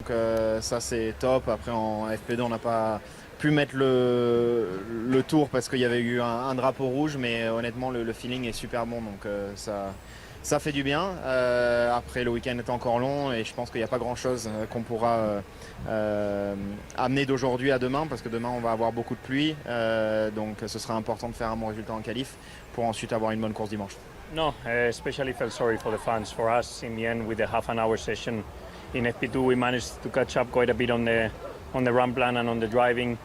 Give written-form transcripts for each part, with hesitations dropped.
Donc ça c'est top. Après en FP2 on n'a pas pu mettre le tour parce qu'il y avait eu un drapeau rouge, mais honnêtement le feeling est super bon, donc ça fait du bien. Après le week-end est encore long et je pense qu'il n'y a pas grand chose qu'on pourra amener d'aujourd'hui à demain, parce que demain on va avoir beaucoup de pluie, donc ce sera important de faire un bon résultat en qualif pour ensuite avoir une bonne course dimanche. No, especially felt sorry for the fans. For us, in the end, with the half an hour session in FP2, we managed to catch up quite a bit on the run plan and on the driving.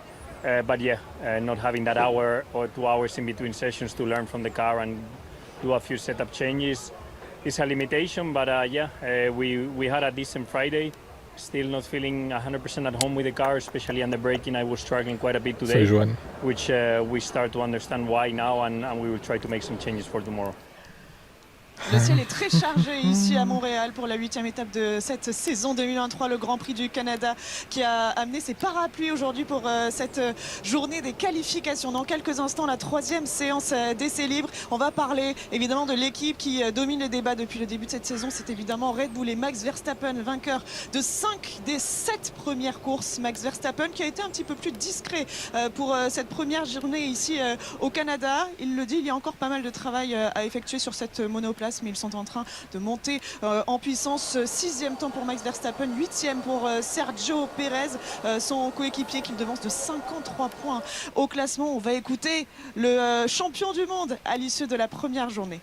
But yeah, not having that hour or 2 hours in between sessions to learn from the car and do a few setup changes is a limitation. But we had a decent Friday. Still not feeling 100% at home with the car, especially on the braking. I was struggling quite a bit today, which we start to understand why now, and we will try to make some changes for tomorrow. Le ciel est très chargé ici à Montréal pour la 8e étape de cette saison 2023, le Grand Prix du Canada qui a amené ses parapluies aujourd'hui pour cette journée des qualifications. Dans quelques instants, la 3e séance d'essais libres. On va parler évidemment de l'équipe qui domine le débat depuis le début de cette saison. C'est évidemment Red Bull et Max Verstappen, vainqueur de 5 des 7 premières courses. Max Verstappen qui a été un petit peu plus discret pour cette première journée ici au Canada. Il le dit, il y a encore pas mal de travail à effectuer sur cette monoplace, mais ils sont en train de monter en puissance. 6e temps pour Max Verstappen, 8e pour Sergio Pérez, son coéquipier qui le devance de 53 points au classement. On va écouter le champion du monde à l'issue de la première journée.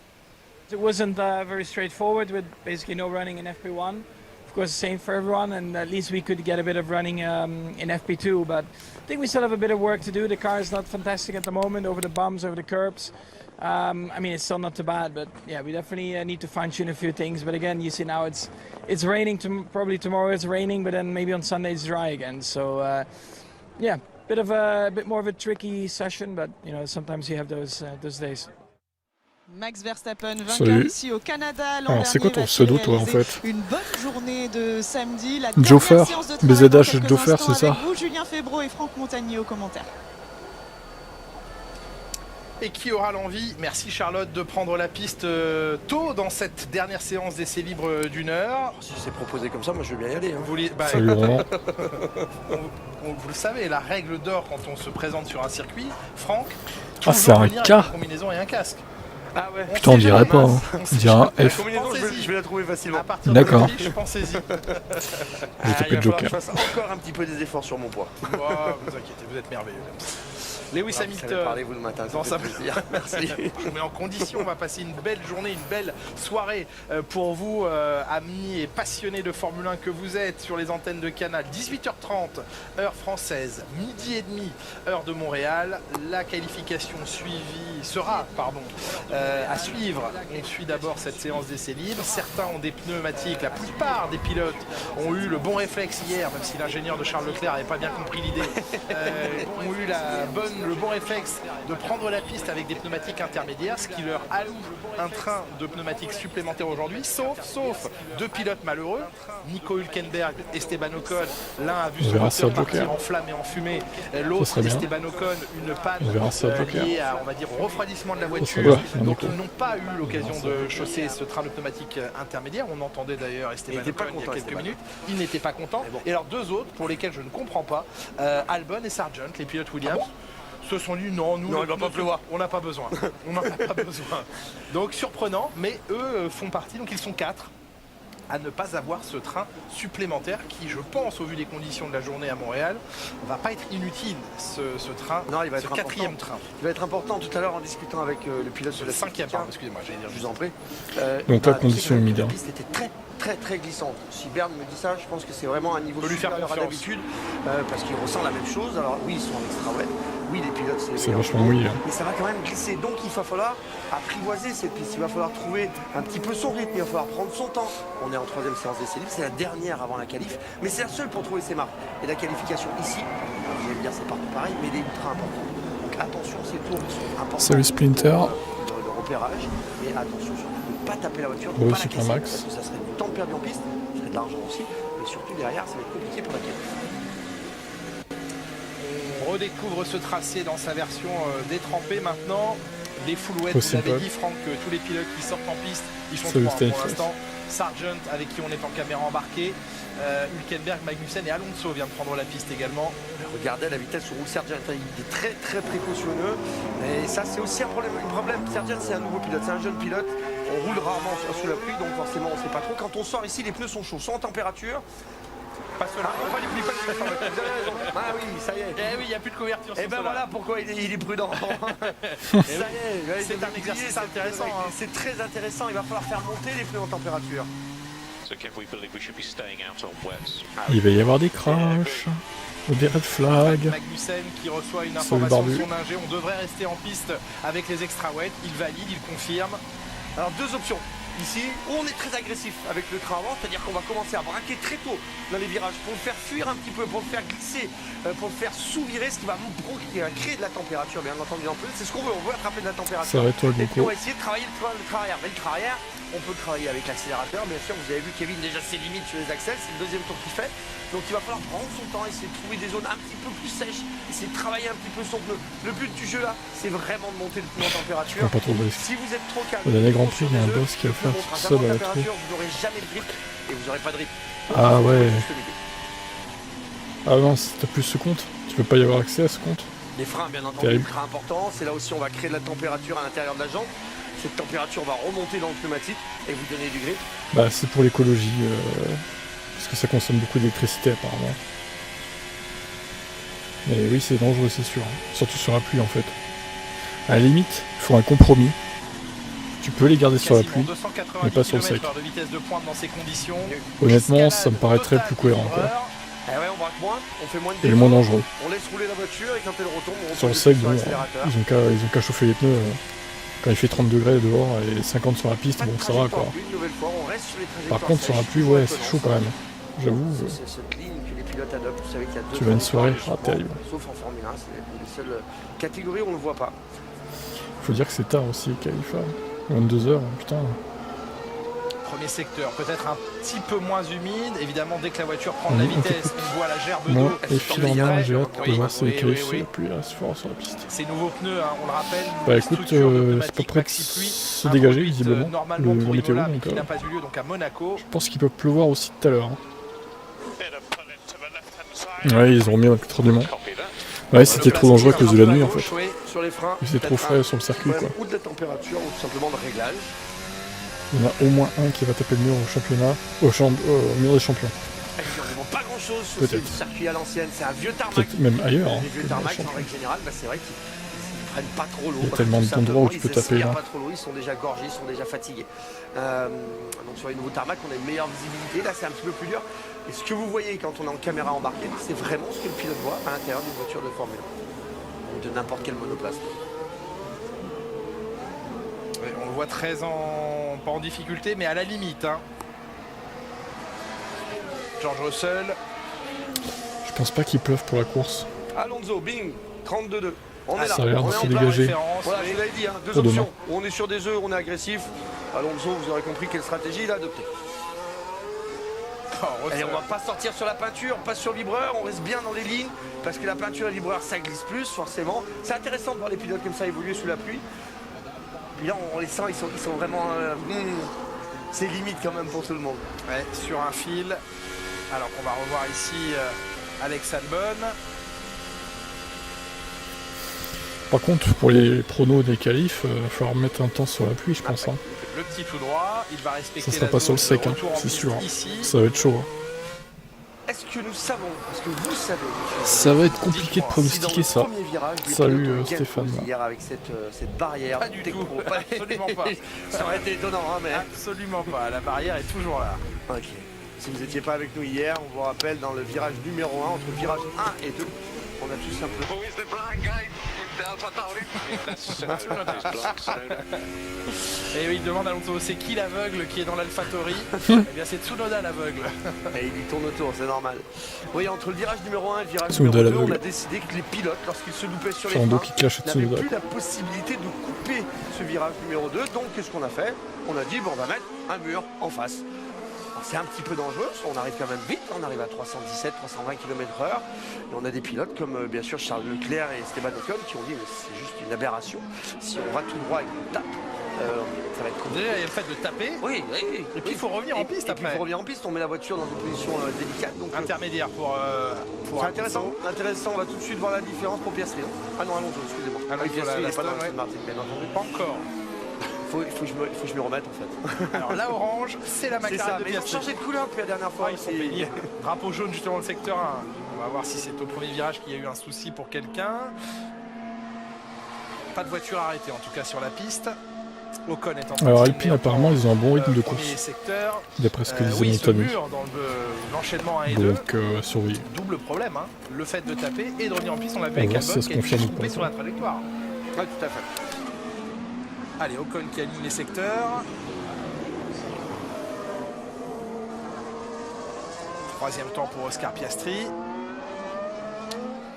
It wasn't very straightforward with basically no running in FP1. Of course, same for everyone, and at least we could get a bit of running in FP2. But I think we still have a bit of work to do. The car is not fantastic at the moment, over the bumps, over the curbs. I mean, it's still not too bad, but yeah, we definitely need to fine-tune a few things. But again, you see now it's raining. Probably tomorrow it's raining, but then maybe on Sunday it's dry again. So yeah, a bit more of a tricky session, but you know, sometimes you have those days. Max Verstappen, vainqueur ici au Canada. Alors, c'est quoi ton pseudo, toi, en fait? Une bonne journée de samedi. La Joffer, séance de travail BZH Joffer, c'est ça? avec vous, Julien Febvreau et Franck Montagny aux commentaires. Et qui aura l'envie, merci Charlotte, de prendre la piste tôt dans cette dernière séance d'essais libres d'1 heure. Si c'est proposé comme ça, moi je veux bien y aller. Hein. Salut Romain. Vous le savez, la règle d'or quand on se présente sur un circuit, Franck, Ah, c'est un venir K. avec une combinaison et un casque. Ah ouais. Putain, on dirait pas. Hein. On dirait un La F. combinaison, je vais la trouver facilement. D'accord. Pensez-y. J'ai tapé Joker. Je fasse encore un petit peu des efforts sur mon poids. Oh, vous inquiétez, vous êtes merveilleux. Lewis Hamilton. Parlez-vous le matin, ça fait plaisir. Merci. Je vous mets en condition, on va passer une belle journée, une belle soirée pour vous, amis et passionnés de Formule 1 que vous êtes sur les antennes de Canal. 18h30, heure française, midi et demi, heure de Montréal. La qualification sera à suivre. On suit d'abord cette séance d'essais libres. Certains ont des pneumatiques, la plupart des pilotes ont eu le bon réflexe hier, même si l'ingénieur de Charles Leclerc n'avait pas bien compris l'idée, ont eu le bon réflexe de prendre la piste avec des pneumatiques intermédiaires, ce qui leur alloue un train de pneumatiques supplémentaires aujourd'hui, sauf deux pilotes malheureux, Nico Hülkenberg, Esteban Ocon. L'un a vu son moteur partir en flammes et en fumée, l'autre, Esteban Ocon, une panne liée à, on va dire, au refroidissement de la voiture. Donc ils n'ont pas eu l'occasion de chausser ce train de pneumatiques intermédiaires. On entendait d'ailleurs Esteban Ocon il y a quelques minutes. Il n'était pas content. Et alors deux autres pour lesquels je ne comprends pas, Albon et Sargent, les pilotes Williams, se sont dit non, nous, il va pas pleuvoir. On n'a pas besoin. On n'en a pas besoin. Donc surprenant, mais eux font partie, donc ils sont 4 à ne pas avoir ce train supplémentaire qui, je pense, au vu des conditions de la journée à Montréal, va pas être inutile, ce train, non, il va être ce 4e train. Il va être important tout à l'heure en discutant avec le pilote sur la 5e, excusez-moi, j'allais dire. Je vous en prie. Donc la condition humide. La piste était très glissante. Si Berne me dit ça, je pense que c'est vraiment un niveau supérieur à d'habitude, parce qu'il ressent la même chose. Alors oui, ils sont en extra wet. Oui, les pilotes, c'est vachement mouillé. Mais ça va quand même glisser. Donc il va falloir apprivoiser cette piste. Il va falloir trouver un petit peu son rythme. Il va falloir prendre son temps. On est en 3e séance d'essais libres. C'est la dernière avant la qualif. Mais c'est la seule pour trouver ses marques. Et la qualification ici, vous allez me dire c'est partout pareil, mais elle est ultra importante. Donc attention, ces tours qui sont importants. Salut Splinter. Le repérage. Et attention surtout de ne pas taper la voiture. Oui, pas la casser, Max. parce que ça serait du temps perdu en piste. Ça serait de l'argent aussi. Mais surtout derrière, ça va être compliqué pour la qualif. On redécouvre ce tracé dans sa version détrempée maintenant. Les full wet, Possible. vous avez dit Franck que tous les pilotes qui sortent en piste, ils font Salut, 3 Steph. pour l'instant. Sargent avec qui on est en caméra embarquée, Hülkenberg, Magnussen et Alonso vient de prendre la piste également. Regardez la vitesse où roule Sargent, il est très très précautionneux et ça c'est aussi un problème. Sargent c'est un nouveau pilote, c'est un jeune pilote, on roule rarement sous la pluie donc forcément on ne sait pas trop. Quand on sort ici les pneus sont chauds, sont en température. Pas cela. Ah oui, ça y est. Eh oui, il n'y a plus de couverture. Et ben cela. voilà pourquoi il est prudent. Ça Eh oui. y est, C'est un exercice intéressant. Hein. C'est très intéressant, il va falloir faire monter les pneus en température. Il va y avoir des crashs, des red flags. Magnussen qui reçoit une Salut, information de barbu. son ingé. On devrait rester en piste avec les extra wet. Il valide, il confirme. Alors deux options. Ici, où on est très agressif avec le train avant, c'est-à-dire qu'on va commencer à braquer très tôt dans les virages pour le faire fuir un petit peu, pour le faire glisser, pour le faire sous-virer, ce qui va créer de la température, bien entendu, en plus. C'est ce qu'on veut, on veut attraper de la température. Ça va être toi, Et puis Goku. on va essayer de travailler le train arrière. Mais le train arrière, on peut travailler avec l'accélérateur, bien sûr, vous avez vu Kevin déjà ses limites sur les axles, c'est le deuxième tour qu'il fait. Donc il va falloir prendre son temps, essayer de trouver des zones un petit peu plus sèches, essayer de travailler un petit peu son pneu. Le but du jeu là, c'est vraiment de monter le pneu en température. Prends pas trop de risques. Si vous êtes trop calme, Au dernier Grand trop Prix, sur il y a un les œufs, boss qui va le pneu faire montera tout tellement seul de à la température, vous n'aurez jamais de grip et vous n'aurez pas de grip. Ah ouais. Juste l'idée. Ah non, si t'as plus ce compte, tu peux pas y avoir accès à ce compte. Les freins, bien entendu, Terrible. le frein important. C'est là aussi on va créer de la température à l'intérieur de la jambe. Cette température va remonter dans le pneumatique et vous donner du grip. Bah c'est pour l'écologie, parce que ça consomme beaucoup d'électricité apparemment. Mais oui, c'est dangereux, c'est sûr. Surtout sur la pluie en fait. À la limite, il faut un compromis. Tu peux les garder sur la pluie. Quasiment 290 mais pas sur le sec. km/h de vitesse de pointe dans ces conditions. Honnêtement, ça me Escalade paraîtrait totale plus cohérent, du quoi. coureur. Eh ouais, on braque moins, on fait moins de Et le moins défauts, dangereux. on laisse rouler la voiture et quand elle retombe, on Sur le reprend sec, sur bon, l'accélérateur. ils ont qu'à chauffer les pneus. Quand il fait 30 degrés dehors et 50 sur la piste, Pas de bon ça va trajectoire quoi. en pluie, une nouvelle fois, on reste sur les Par trajectoires contre sur la sèches, pluie, toujours ouais, c'est étonnant, chaud quand ça. même. J'avoue. C'est cette ligne que les pilotes adoptent. Vous savez qu'il y a deux Tu vas une trajectoires soirée, d'échauffement, terrible. sauf en Formule 1, c'est les seules catégories où on ne le voit pas. Faut dire que c'est tard aussi, Khalifa. 22h, putain. Premier secteur, peut-être un petit peu moins humide. Évidemment, dès que la voiture prend de la Ok. vitesse, on voit la gerbe Moi, d'eau. les filles en main, j'ai hâte de Oui, voir ces oui, qualifs oui, oui. la pluie reste fort sur la piste. Ces nouveaux pneus, hein, on le rappelle, Bah une écoute, structure de c'est pas pneumatique prêt de maxi-pluie se dégager introduite, visiblement, normalement le pour météo, Imola, mais donc qui n'a pas eu lieu donc à Monaco. je pense qu'il peut pleuvoir aussi tout à l'heure. Ouais, ils ont mis un contre du Mans. Ouais, c'était trop dangereux à cause de la nuit en fait. Oui, sur les freins. Il faisait trop frais sur le circuit quoi. Ou de la température ou tout simplement de réglage. Il y en a au moins un qui va taper le mur au championnat, au mur des champions. Ils ne demandent pas grand chose sur Peut-être. ce circuit à l'ancienne, c'est un vieux tarmac. Peut-être même ailleurs. Hein, Les vieux que dans le tarmacs en championnat. règle générale, bah, c'est vrai qu'ils ne prennent pas trop l'eau. Il y a tellement tout d'endroits où simplement, tu peux ils taper, aspirent là. pas trop l'eau, ils sont déjà gorgés, ils sont déjà fatigués. Donc sur les nouveaux tarmacs, on a une meilleure visibilité. Là, c'est un petit peu plus dur. Et ce que vous voyez quand on est en caméra embarquée, c'est vraiment ce que le pilote voit à l'intérieur d'une voiture de Formule 1. Ou de n'importe quel monoplace. Ouais, on le voit pas en difficulté, mais à la limite. Hein. George Russell. Je pense pas qu'il pleuve pour la course. Alonso, bing, 32-2. On est là, Ça a l'air on de est se en plein dégager. référence, Voilà, oui. je vous l'avais dit, hein, deux Pour demain. options. On est sur des œufs, on est agressif. Alonso, vous aurez compris quelle stratégie il a adoptée. Oh, Allez, Russell. on va pas sortir sur la peinture, pas sur le vibreur, on reste bien dans les lignes, parce que la peinture et le vibreur, ça glisse plus, forcément. C'est intéressant de voir les pilotes comme ça évoluer sous la pluie. Puis là, on les sent, ils sont vraiment... c'est limite quand même pour tout le monde. Ouais, sur un fil. Alors qu'on va revoir ici Alex Albon. Par contre, pour les pronos des qualifs, il va falloir mettre un temps sur la pluie, je pense. Hein. Le petit tout droit, il va respecter Ça sera la pas sur le zone sec, de hein, retour en c'est piste sûr. Hein. Ici. Ça va être chaud. Hein. Est-ce que nous savons, est-ce que vous savez Ça va être compliqué de si dans pronostiquer le ça. premier virage, les Salut, pilotes ont eu gain de Stéphane. cause hier avec cette barrière Pas du techno. tout, absolument pas. Ça aurait été étonnant, hein, mais... Absolument pas, la barrière est toujours là. Ok. Si vous n'étiez pas avec nous hier, on vous rappelle dans le virage numéro 1, entre le virage 1 et 2, on a tout simplement... Et oui, il demande à Alonso, c'est qui l'aveugle qui est dans l'AlphaTauri? Eh bien c'est Tsunoda l'aveugle. Et il lui tourne autour, c'est normal. Oui, entre le virage numéro 1 et le virage Tsunoda numéro 2, on l'aveugle. a décidé que les pilotes, lorsqu'ils se loupaient sur les Fernando freins, qui clash n'avaient Tsunoda. plus la possibilité de couper ce virage numéro 2. Donc qu'est-ce qu'on a fait? On a dit, bon, on va mettre un mur en face. Alors, c'est un petit peu dangereux, on arrive quand même vite, on arrive à 317, 320 km/h. Et on a des pilotes comme bien sûr Charles Leclerc et Esteban Ocon qui ont dit mais c'est juste une aberration. Si on va tout droit et qu'on tape, ça va être compliqué. Il y a le fait de taper. Oui, Et puis il faut revenir en piste et puis il après. faut revenir en piste, on met la voiture dans une position délicate. Donc, Intermédiaire pour c'est intéressant, intéressant, on va tout de suite voir la différence pour Piastri. Ah non, Alonso, excusez-moi. Ah non, il faut Piastri, il la n'est pas dans Aston, le Martin, bien entendu. Pas encore. Faut que je me remette en fait. Alors la orange, c'est la C'est McLaren ça, de mais ils ont Piastri. changé de couleur depuis la dernière fois. Ils sont pénibles. Drapeau jaune justement le secteur 1. On va voir si c'est au premier virage qu'il y a eu un souci pour quelqu'un. Pas de voiture arrêtée en tout cas sur la piste. Ocon est en train Alors de Alpine apparemment ils ont un bon rythme de premier course, secteur. d'après ce que disait Oui, mon ce ami. mur dans l'enchaînement 1 et 2. Donc surveillez. Double problème, hein. Le fait de taper et de revenir en piste, on l'a vu On avec va voir si Albon ça se qui a été confirme ou coupé pas, sur la trajectoire. Oui, tout à fait. Allez, Ocon qui aligne les secteurs. Troisième temps pour Oscar Piastri.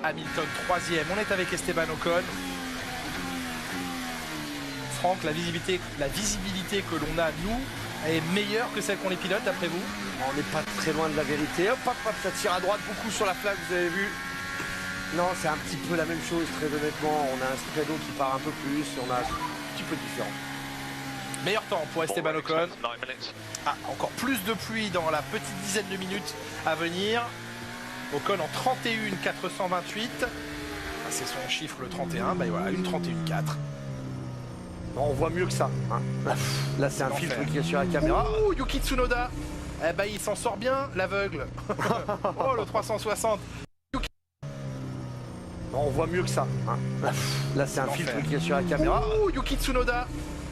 Hamilton troisième. On est avec Esteban Ocon. Franck, la visibilité que l'on a, nous, est meilleure que celle qu'ont les pilotes, d'après vous? On n'est pas très loin de la vérité. Hop, hop, hop, ça tire à droite beaucoup sur la flaque, vous avez vu. Non, c'est un petit peu la même chose, très honnêtement. On a un Stradon qui part un peu plus, on a un petit peu différent. Meilleur temps pour Esteban Ocon. Ah, encore plus de pluie dans la petite dizaine de minutes à venir. Ocon en 31,428. Ah, c'est son chiffre le 31. Bah voilà, une 31,4. Non, on voit mieux que ça. Hein. Là, c'est un filtre qui est sur la caméra. Oh, Yuki Tsunoda. Eh ben, il s'en sort bien, l'aveugle. Oh, le 360. Non, on voit mieux que ça. Hein. Là, c'est un filtre qui est sur la caméra. Oh, Yuki Tsunoda.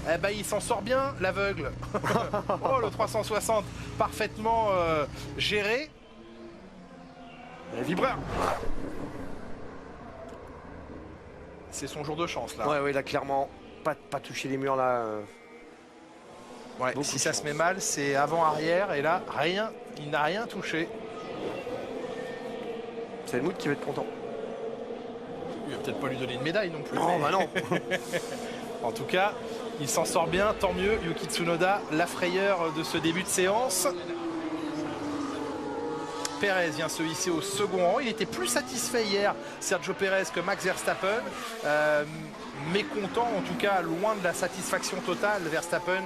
Eh ben, il s'en sort bien, l'aveugle. Oh, le 360. Parfaitement géré. Le vibreur. C'est son jour de chance, là. Ouais, là, clairement. Pas toucher les murs, là. Ouais, si ça se met mal, c'est avant-arrière. Et là, rien. Il n'a rien touché. C'est Helmut qui va être content. Il va peut-être pas lui donner une médaille non plus. Non, mais... bah non. En tout cas, il s'en sort bien, tant mieux. Yuki Tsunoda, la frayeur de ce début de séance. Perez vient se hisser au second rang. Il était plus satisfait hier, Sergio Perez, que Max Verstappen. Mécontent, en tout cas, loin de la satisfaction totale, Verstappen,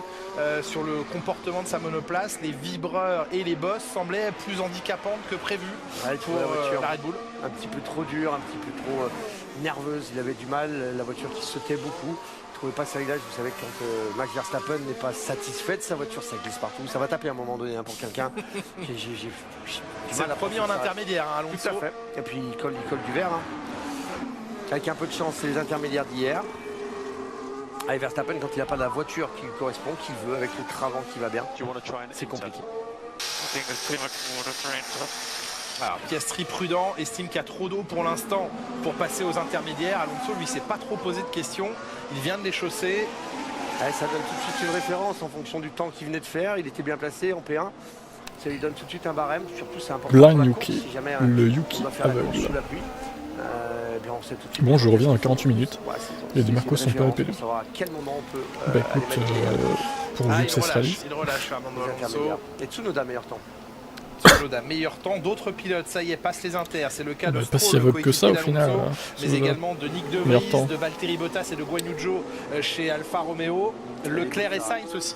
sur le comportement de sa monoplace. Les vibreurs et les bosses semblaient plus handicapantes que prévu pour la Red Bull. Un petit peu trop dur, un petit peu trop nerveuse. Il avait du mal, la voiture qui sautait beaucoup. Il ne trouvait pas sa réglage. Vous savez que quand Max Verstappen n'est pas satisfait de sa voiture, ça glisse partout. Ça va taper à un moment donné, hein, pour quelqu'un. C'est le premier en intermédiaire, hein, Alonso. Tout à fait. Et puis il colle du vert. Hein. Avec un peu de chance, c'est les intermédiaires d'hier. Avec Verstappen, quand il n'a pas la voiture qui lui correspond, qu'il veut, avec le cravant qui va bien, c'est compliqué. Alors, Piastri prudent, estime qu'il y a trop d'eau pour l'instant pour passer aux intermédiaires. Alonso, lui, s'est pas trop posé de questions. Il vient de les chausser. Ouais, ça donne tout de suite une référence en fonction du temps qu'il venait de faire. Il était bien placé en P1. Ça lui donne tout de suite un barème. Surtout, c'est important Blind pour la Yuki, course, si jamais, le Yuki on va faire la course aveugle. sous la pluie. Bien, on sait tout de suite Bon, je reviens dans 48 minutes. Ouais, Les deux Marcos sont pas référence épais. pour savoir à quel moment on peut Bah écoute, pourvu que ça se réalise. Il relâche Fernando Alonso. intermédiaires. Et Tsunoda, meilleur temps. Tsunoda, meilleur temps. D'autres pilotes, ça y est, passent les inters. C'est le cas de Pas Stroll, si le aveugle que ça au coéquipier final. d'Alonso, mais Tsunoda. également de Nick De Meilleur Vries, temps. de Valtteri Bottas et de Guan Yu Zhou chez Alfa Romeo. Leclerc et Sainz aussi.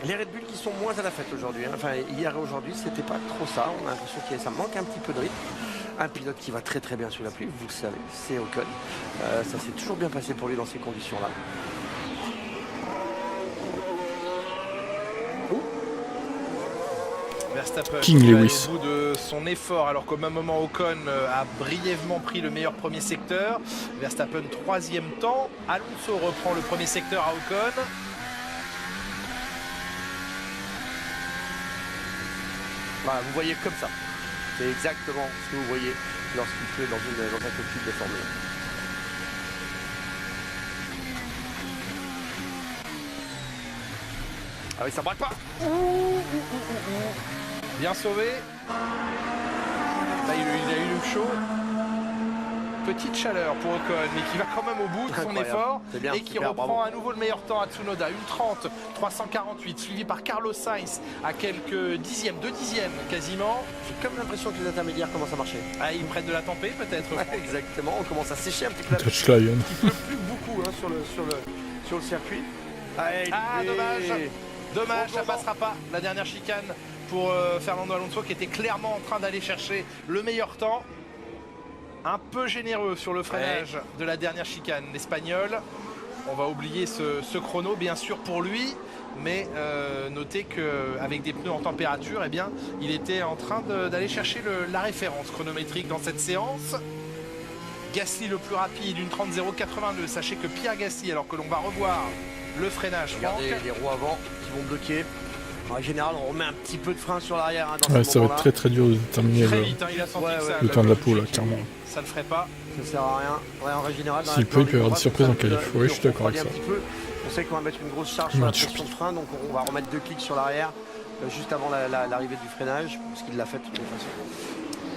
Les Red Bull qui sont moins à la fête aujourd'hui. Hein. Enfin, hier et aujourd'hui, c'était pas trop ça. On a l'impression que ça manque un petit peu de rythme. Un pilote qui va très très bien sous la pluie, vous le savez, c'est Ocon. Ça s'est toujours bien passé pour lui dans ces conditions-là. Verstappen King qui va Lewis. aller au bout de son effort, alors qu'au même moment Ocon a brièvement pris le meilleur premier secteur. Verstappen troisième temps. Alonso reprend le premier secteur à Ocon. Voilà, vous voyez comme ça. C'est exactement ce que vous voyez lorsqu'il pleut dans un cockpit de Formule 1. Ah oui, ça braque pas. Bien sauvé. Là, il a eu le chaud. petite chaleur pour Ocon, mais qui va quand même au bout de son Incroyable. effort C'est bien, et qui super, reprend bravo. à nouveau le meilleur temps à Tsunoda. 1:30, 348, suivi par Carlos Sainz à quelques dixièmes, 2 dixièmes quasiment. J'ai comme l'impression que les intermédiaires commencent à marcher. Ah, ils prennent de la tempée peut-être. Ouais, exactement, on commence à sécher un petit peu. Touch Lion. Il pleut plus beaucoup hein, sur le circuit. Allez, Dommage, ça passera pas. La dernière chicane pour Fernando Alonso qui était clairement en train d'aller chercher le meilleur temps. Un peu généreux sur le freinage de la dernière chicane. L'Espagnol, on va oublier ce chrono bien sûr pour lui, mais notez qu'avec des pneus en température, eh bien, il était en train d'aller chercher la référence chronométrique dans cette séance. Gasly le plus rapide, 1:30.082. Sachez que Pierre Gasly, alors que l'on va revoir le freinage, regardez Franck, les roues avant qui vont bloquer. En général, on remet un petit peu de frein sur l'arrière hein, dans Ouais, ce ça va être moment-là. très très dur de déterminer très le vite, hein, il a senti que ça, le temps de la peau là, clairement. ça le ferait pas. Ça sert à rien. Ouais, en règle générale, S'il peut, il peut y avoir des surprises en qualif. Ouais, je suis d'accord avec ça. On sait qu'on va mettre une grosse charge sur la pression de frein, donc on va remettre 2 clics sur l'arrière juste avant l'arrivée du freinage, parce qu'il l'a fait de toute façon.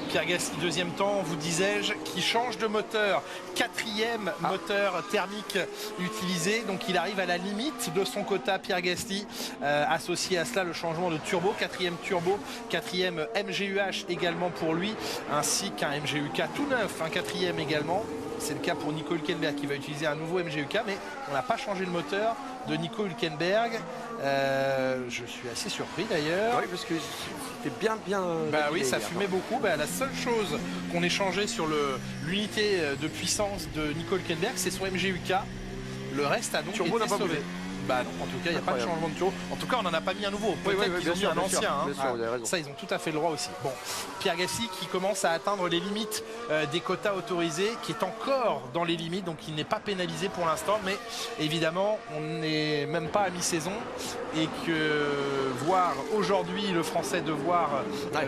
Pierre Gasly, deuxième temps, vous disais-je, qui change de moteur. 4e moteur thermique utilisé. Donc il arrive à la limite de son quota, Pierre Gasly. Associé à cela, le changement de turbo. 4e turbo, 4e MGUH également pour lui. Ainsi qu'un MGUK tout neuf, un 4e également. C'est le cas pour Nico Hülkenberg qui va utiliser un nouveau MGUK, mais on n'a pas changé le moteur de Nico Hülkenberg. Je suis assez surpris d'ailleurs. Oui, parce que c'était bien. Bah oui, ça fumait beaucoup. Bah, la seule chose qu'on ait changé sur l'unité de puissance de Nico Hülkenberg, c'est son MGUK. Le reste a donc Turbo été n'a pas sauvé. bougé. Bah non, en tout cas, il n'y a pas de changement de turbo. En tout cas, on n'en a pas mis un nouveau. Peut-être qu'ils ont mis un ancien. Hein. Bien sûr, vous avez raison. Ça, ils ont tout à fait le droit aussi. Bon, Pierre Gasly qui commence à atteindre les limites des quotas autorisés, qui est encore dans les limites, donc il n'est pas pénalisé pour l'instant. Mais évidemment, on n'est même pas à mi-saison et que voir aujourd'hui le Français devoir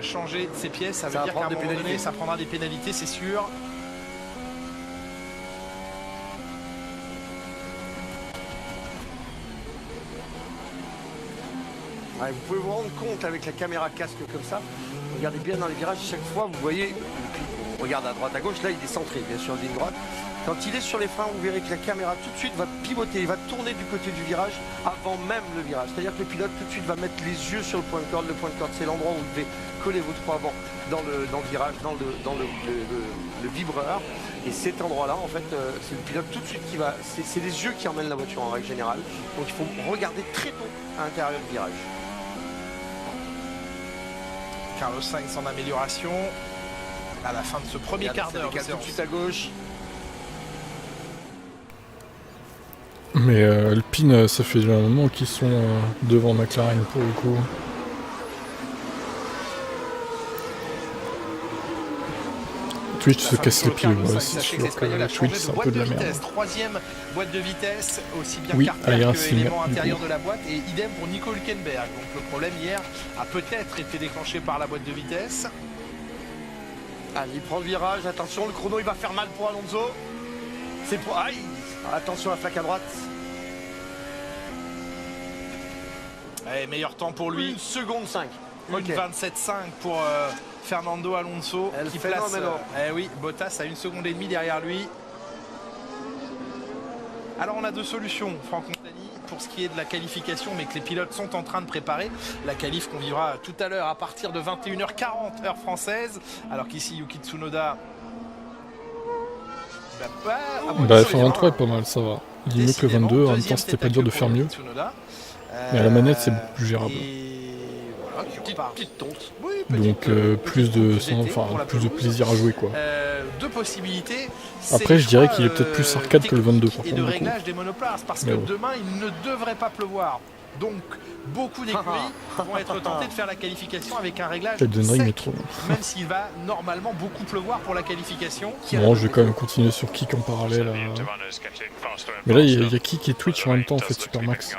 changer ses pièces, ça veut dire qu'à un moment donné, ça prendra des pénalités, c'est sûr. Ouais, vous pouvez vous rendre compte avec la caméra casque comme ça. Regardez bien dans les virages, chaque fois vous voyez, on regarde à droite à gauche, là il est centré bien sûr ligne droite. Quand il est sur les freins, vous verrez que la caméra tout de suite va pivoter, il va tourner du côté du virage avant même le virage. C'est-à-dire que le pilote tout de suite va mettre les yeux sur le point de corde. Le point de corde, c'est l'endroit où vous devez coller vos trois avant dans le virage, dans le vibreur. Et cet endroit-là, en fait, c'est le pilote tout de suite qui va. C'est les yeux qui emmènent la voiture en règle générale. Donc il faut regarder très tôt à l'intérieur du virage. Carlos Sainz en amélioration à la fin de ce premier quart d'heure. Tout de suite à gauche. Mais Alpine, ça fait déjà un moment qu'ils sont devant McLaren pour le coup. Twitch se casse les pieds, ouais, c'est sûr que Twitch c'est un peu de la merde. Troisième boîte de vitesse, aussi bien Oui, carter que c'est élément du intérieur coup. de la boîte, et idem pour Nico Hülkenberg. Donc le problème hier a peut-être été déclenché par la boîte de vitesse. Allez, il prend le virage, attention, le chrono il va faire mal pour Alonso. C'est pour. Aïe. Attention à la flaque à droite. Allez, meilleur temps pour lui. 1 seconde 5. Okay. 27,5 pour Fernando Alonso qui place. Oui, Bottas à 1 seconde et demie derrière lui. Alors on a deux solutions, Franck Montagny, pour ce qui est de la qualification, mais que les pilotes sont en train de préparer. La qualif qu'on vivra tout à l'heure à partir de 21h40 heure française, alors qu'ici Yuki Tsunoda. Bah F23 est pas mal, ça va. Il est mieux que le 22, en même temps c'était pas dur de faire mieux. Mais à la manette c'est beaucoup plus gérable. Petite tonte. Oui, donc plus de plaisir à jouer quoi. Deux possibilités. Après je dirais qu'il est peut-être plus arcade que le 22 par contre. Et de réglage des monoplaces, parce que demain il ne devrait pas pleuvoir. Donc beaucoup d'écuries vont être tentées de faire la qualification avec un réglage sec, même s'il va normalement beaucoup pleuvoir pour la qualification. Bon, je vais quand même continuer sur Kick en parallèle. Mais là il y a Kick et Twitch en même temps en fait, Supermax.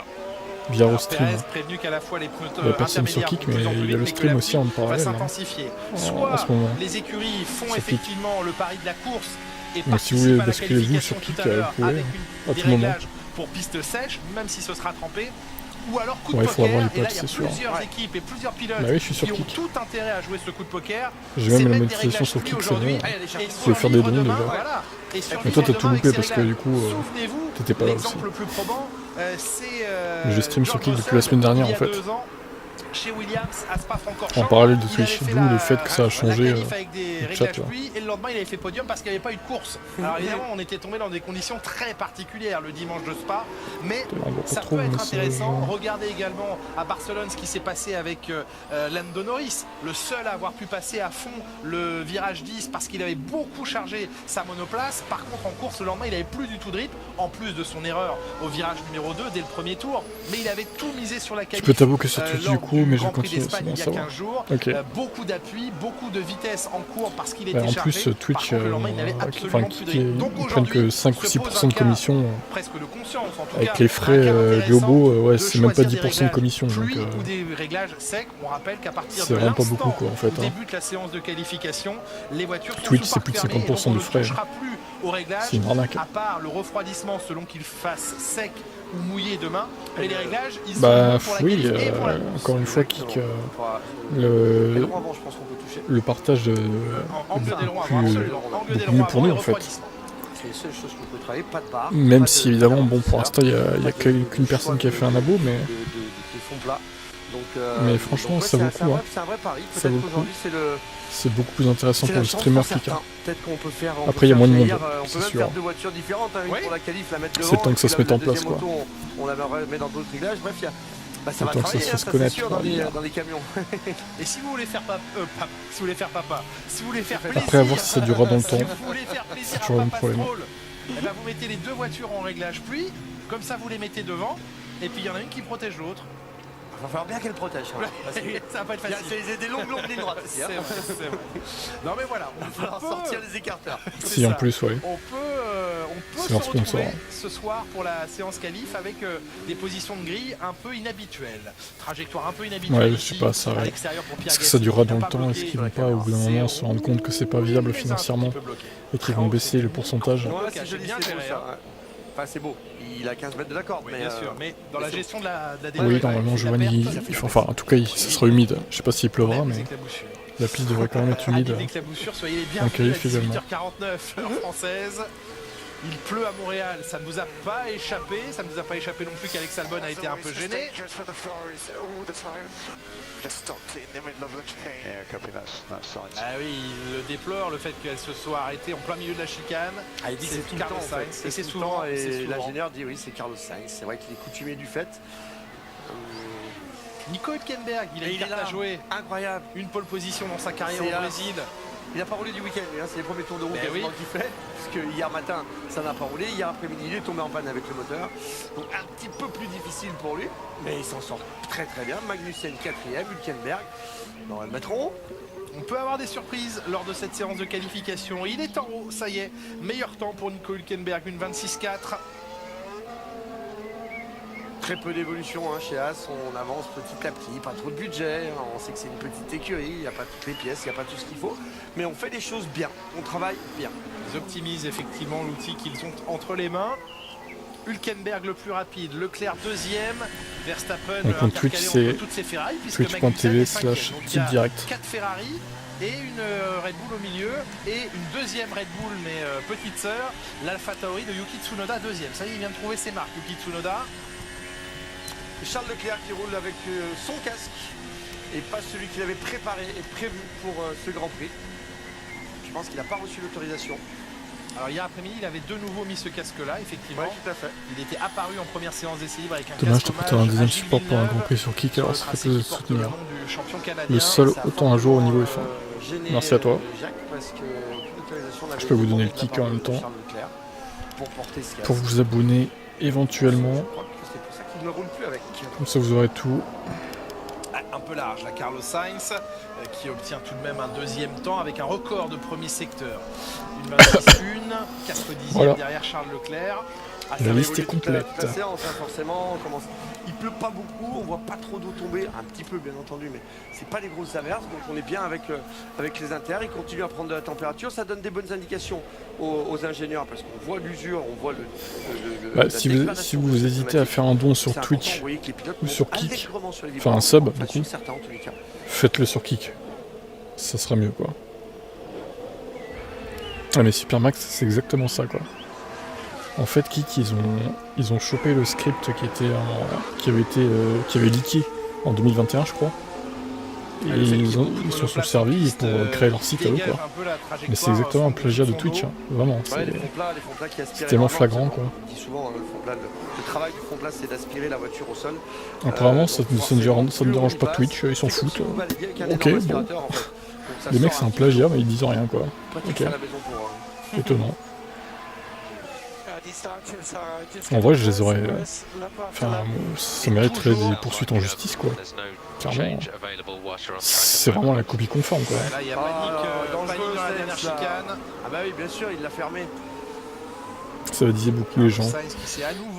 Via le stream. Il y a personne sur Kick, mais il y a le stream aussi en parallèle. Soit en ce moment. les écuries font effectivement le pari de la course et donc si vous voulez basculer vous sur Kick, vous pouvez à tout moment. Pour piste sèche, même si ce sera trempé. ou alors coup de Ouais, il faut avoir poker. les Et là, potes, il y a c'est sûr. plusieurs équipes et plusieurs pilotes Bah oui, je suis sur qui ont Kick. tout intérêt à jouer ce coup de poker. J'ai même C'est la mettre des monétisation réglages sur pluie Kick, c'est aujourd'hui. bon. Et Je sur vais faire le des livre dons demain, déjà. voilà. Et sur Mais le toi, livre t'as tout demain, loupé avec parce ces que réglages. du coup, Souvenez-vous, t'étais pas là aussi. l'exemple le plus probant, c'est Je stream sur George Kick depuis la semaine Russell, dernière, il y a en fait. 2 ans, chez Williams à Spa-Francorchamps. En parallèle de Il avait Twitch, fait d'où le fait que ça a changé la qualif avec des le réglages chat, là. pluie, et le lendemain il avait fait podium parce qu'il n'y avait pas eu de course. Alors évidemment on était tombé dans des conditions très particulières le dimanche de Spa, mais ça peut être intéressant. Regardez également à Barcelone ce qui s'est passé avec Lando Norris, le seul à avoir pu passer à fond le virage 10 parce qu'il avait beaucoup chargé sa monoplace. Par contre en course le lendemain il n'avait plus du tout de rythme, en plus de son erreur au virage numéro 2 dès le premier tour, mais il avait tout misé sur la qualif. Je peux t'avouer que sur Twitch du coup, mais je Grand Prix continue, d'Espagne c'est bon il y a à savoir. 15 jours. Ok. Beaucoup d'appui, beaucoup de vitesse en cours parce qu'il était En chargé. plus, Twitch, Par contre, le lendemain, il n'avait absolument plus de qui rythme. Donc prennent aujourd'hui, que 5 ou se pose 6% un de cas commission. presque de conscience, en tout Avec cas, les un frais cas intéressant globaux, ouais, de c'est même pas choisir des 10% de commission. Donc, pluie ou des réglages secs. On rappelle qu'à partir c'est de vraiment pas l'instant beaucoup, quoi, en fait, où hein. débute la séance de qualification, les voitures sont Twitch, sous c'est parc plus de fermé, et 50% donc on de ne frais. touchera plus au réglage, C'est une arnaque. à part le refroidissement selon qu'il fasse sec ou mouillé demain. Mais les réglages, ils sont Bah bons pour la oui, qualif et pour la course. encore une fois, Kick, Mais le, non, avant, je pense qu'on peut toucher. le partage est Angle beaucoup d'aileron plus, avant, absolument. Angle beaucoup d'aileron mieux pour avant nous et en fait. refroidissement. C'est les seules choses qu'on peut travailler, pas de barre. Même pas si de évidemment, bon, pour carrosseur, l'instant, il y a pas de- qu'une de personne choix qui a fait un de- abo, mais de fond plat. Donc, Mais franchement, ouais, ça vaut le coup, hein. C'est un vrai pari. Ça Peut-être vaut le coup. qu'aujourd'hui, c'est beaucoup plus intéressant c'est pour la le chance streamer pour Kick. certains. Peut-être qu'on peut faire. Après, il y a moins de monde, On c'est peut même sûr. faire 2 voitures différentes. Une Oui. pour la qualif, la mettre C'est devant. le temps que ça et se puis mette en la place, deuxième quoi. moto, on la met dans d'autres réglages. Bref, ça Le va temps que ça travailler, se ça fasse c'est connaître, sûr, on va dire. dans les camions. Et si vous voulez faire si vous voulez faire papa, si vous voulez faire plaisir, Après, à voir si ça durera dans le si temps. vous voulez faire plaisir C'est à toujours le même Papa problème. Stroll, eh ben vous mettez les 2 voitures en réglage pluie, comme ça vous les mettez devant, et puis il y en a une qui protège l'autre. Il va falloir bien qu'elle protège. hein. Parce que Ça va pas être il y a- facile. C'est des longues lignes droites. C'est vrai, c'est vrai. Non mais voilà, Il va falloir sortir les écarteurs. c'est Si en ça. plus, ouais. On peut C'est se leur sponsor. retrouver ce soir pour la séance qualif avec des positions de grille un peu inhabituelles. Trajectoire un peu inhabituelle. Ouais, je ici, sais pas, ça, à ouais. l'extérieur pour Pierre Est-ce que Gasly, ça durera qui dans n'a le pas temps? bloqué Est-ce qu'ils sur vont la pas, au bout d'un caméra. moment, se rendre compte que c'est pas viable financièrement et qu'ils vont baisser le pourcentage? Ouais, c'est c'est joli, bien c'est beau géré, ça. ouais. Enfin, c'est beau. Il a 15 mètres de la corde. Oui, mais, bien sûr, mais dans la mais c'est gestion de la Oui, délivrance, normalement, la Giovanni, perte, ça fait enfin, en tout cas, ça sera humide. Je sais pas s'il pleuvra, problème, mais c'est que la boussure. la piste devrait quand même être humide. Avis d'éclaboussure, soyez les En bienvenus qualif à également. 18h49 heure française. Il pleut à Montréal, ça ne nous a pas échappé, ça ne nous a pas échappé non plus qu'Alex Albon a été un peu gêné. Ah oui, il le déplore, le fait qu'elle se soit arrêtée en plein milieu de la chicane. Ah, il dit que c'est tout le Carlos temps. en fait. Sainz, et c'est tout le souvent. temps, c'est Et souvent. l'ingénieur dit oui, c'est Carlos Sainz. C'est vrai qu'il est coutumier du fait. Nico Hülkenberg, il a Et une il est carte à là. jouer. Incroyable. Une pole position dans sa carrière C'est au un- Brésil. Il n'a pas roulé du week-end, lui, hein. C'est les premiers tours de roue Ben quasiment oui. qu'il fait. Parce que hier matin, ça n'a pas roulé. Hier après-midi, il est tombé en panne avec le moteur. Donc un petit peu plus difficile pour lui. Mais il s'en sort très très bien. Magnussen 4ème, Hülkenberg. Dans le mettront. On peut avoir des surprises lors de cette séance de qualification. Il est en haut, ça y est. Meilleur temps pour Nico Hülkenberg, une 26-4. Très peu d'évolution hein, chez As, on avance petit à petit, pas trop de budget, hein. On sait que c'est une petite écurie, il n'y a pas toutes les pièces, il n'y a pas tout ce qu'il faut, mais on fait les choses bien, on travaille bien. Ils optimisent effectivement l'outil qu'ils ont entre les mains. Hülkenberg le plus rapide, Leclerc deuxième, Verstappen Donc, mon Twitch, intercalé entre c'est toutes ces Ferrari, puisque Magnussen twitch.tv/type est cinquième. Donc, il y a direct. 4 Ferrari et une Red Bull au milieu et une deuxième Red Bull mais petite sœur, l'Alpha Tauri de Yuki Tsunoda deuxième. Ça y est, il vient de trouver ses marques, Yuki Tsunoda. Charles Leclerc qui roule avec son casque et pas celui qu'il avait préparé et prévu pour ce Grand Prix. Je pense qu'il n'a pas reçu l'autorisation. Alors hier après-midi, il avait de nouveau mis ce casque-là, effectivement. Oui, tout à fait. Il était apparu en première séance d'essai libre avec un Dommage, casque t'as peut-être un hommage deuxième à Gilles support pour un Villeneuve, Grand Prix sur Kick, sur alors le ça fait tracé plaisir de qui porte soutenir. le nom du champion canadien. Le seul Ça a autant un jour au niveau fortement, F1. gêné, Merci à toi. Jacques, parce que aucune autorisation n'avait Je peux vous été donner le demandée de kick la en part même de temps. Charles Leclerc pour porter ce casque. Pour vous abonner éventuellement, Je crois que c'est pour ça qu'il ne roule plus avec. comme ça vous aurez tout. Un peu large, la Carlos Sainz qui obtient tout de même un deuxième temps avec un record de premier secteur. Une 26-1, 4 dixièmes Voilà. derrière Charles Leclerc. Ah, La ça va liste est évoluer toute la complète. séance, hein, forcément. Il pleut pas beaucoup, on voit pas trop d'eau tomber, un petit peu bien entendu, mais c'est pas des grosses averses, donc on est bien avec les inters. Ils continuent à prendre de la température, ça donne des bonnes indications aux ingénieurs parce qu'on voit l'usure, on voit si vous hésitez à faire un don sur Twitch ou sur Kick, enfin un sub du coup, faites-le sur Kick, ça sera mieux quoi. Ah mais Supermax c'est exactement ça quoi. En fait Kick ils ont chopé le script qui avait leaké en 2021 je crois. Et ils s'en sont servis pour créer leur site à eux quoi. Mais c'est exactement un plagiat de Twitch, hein. Vraiment. C'est tellement flagrant quoi. Le travail du fond plat c'est d'aspirer la voiture au sol. Apparemment ça ne dérange pas Twitch, ils s'en foutent. Ok bon. Les mecs c'est un plagiat mais ils disent rien quoi. Ok. Étonnant. En vrai je les aurais... Enfin ça mériterait des poursuites en justice quoi. Clairement. C'est vraiment la copie conforme quoi. Là il y a panique dans la dernière chicane. Ah bah oui bien sûr il l'a fermé. Ça disait beaucoup les gens.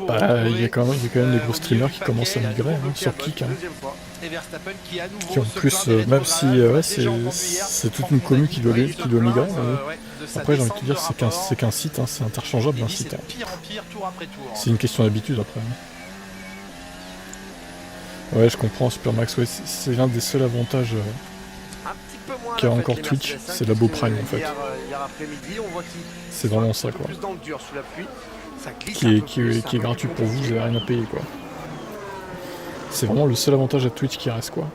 Bah il y a quand même des gros streamers qui commencent à migrer sur Kick. Qui en plus, même si c'est toute une commu qui doit migrer. Après j'ai envie de te dire c'est qu'un site, hein, c'est interchangeable un site. C'est une question d'habitude après. Ouais je comprends Supermax, ouais, c'est l'un des seuls avantages qu'il y a encore Twitch, c'est l'abo Prime en fait. C'est vraiment ça quoi. Qui est gratuit pour vous, vous n'avez rien à payer quoi. C'est vraiment le seul avantage à Twitch qui reste quoi.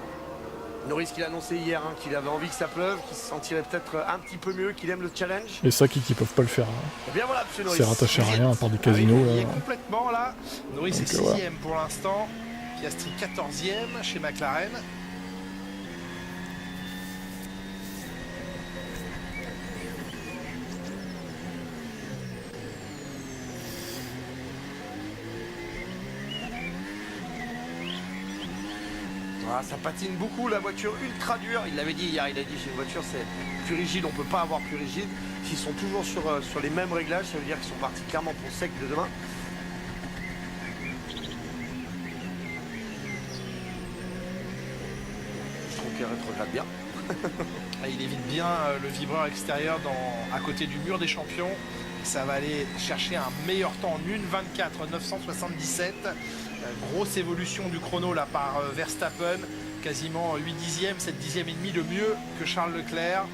Norris qu'il a annoncé hier qu'il avait envie que ça pleuve, qu'il se sentirait peut-être un petit peu mieux, qu'il aime le challenge. Et ça qui peuvent pas le faire. C'est rattaché à rien à part des casinos. Il est complètement là. Norris est 6ème pour l'instant. Piastri 14ème chez McLaren. Ah, ça patine beaucoup la voiture ultra dure. Il l'avait dit hier, il a dit chez une voiture c'est plus rigide, on peut pas avoir plus rigide. S'ils sont toujours sur les mêmes réglages, ça veut dire qu'ils sont partis clairement pour sec de demain. Je trouve qu'il rétrograde bien. Il évite bien le vibreur extérieur à côté du mur des champions. Ça va aller chercher un meilleur temps en 1:24 977. Grosse évolution du chrono là par Verstappen, quasiment 8 dixièmes, 7 dixièmes et demi de mieux que Charles Leclerc.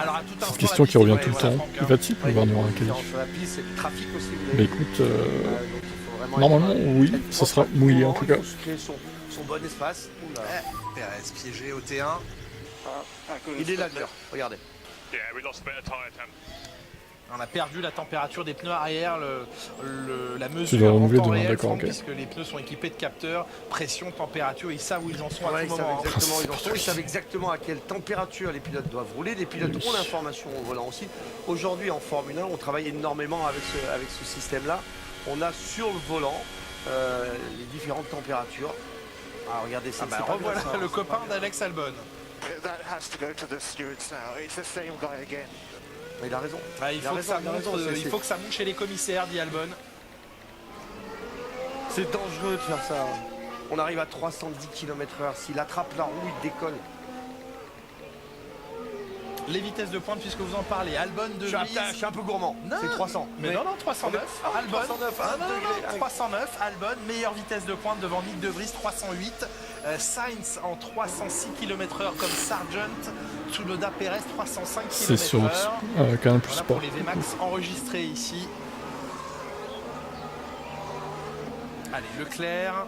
Alors à tout instant, cette question qui revient tout le temps, va-t-il pouvoir nous qualif? Mais écoute, normalement oui, ça sera mouillé en tout cas. Son bon espace. Perez piégé au T1. Il est là dur, regardez. On a perdu la température des pneus arrière, la mesure tu dois renouveler en temps réel, d'accord, puisque les pneus sont équipés de capteurs, pression, température, ils savent où ils en sont à tout ils moment. Ils savent exactement à quelle température les pilotes doivent rouler. Les pilotes ont l'information au volant aussi. Aujourd'hui en Formule 1, on travaille énormément avec ce système-là. On a sur le volant les différentes températures. Ah, regardez ça. Revoilà le copain d'Alex Albon. Il a raison. Il faut que ça monte chez les commissaires, dit Albon. C'est dangereux de faire ça. On arrive à 310 km/h. S'il attrape la roue, il décolle. Les vitesses de pointe, puisque vous en parlez. Albon de je suis un peu gourmand. C'est 300. Mais non, 309. Albon. 309. Albon, meilleure vitesse de pointe devant Nick De Vries, 308. Sainz en 306 km/h comme Sargent. Tsunoda Perez 305 km/h. C'est sur Canal Plus Sport. Pour les VMAX enregistrés ici. Allez, Leclerc.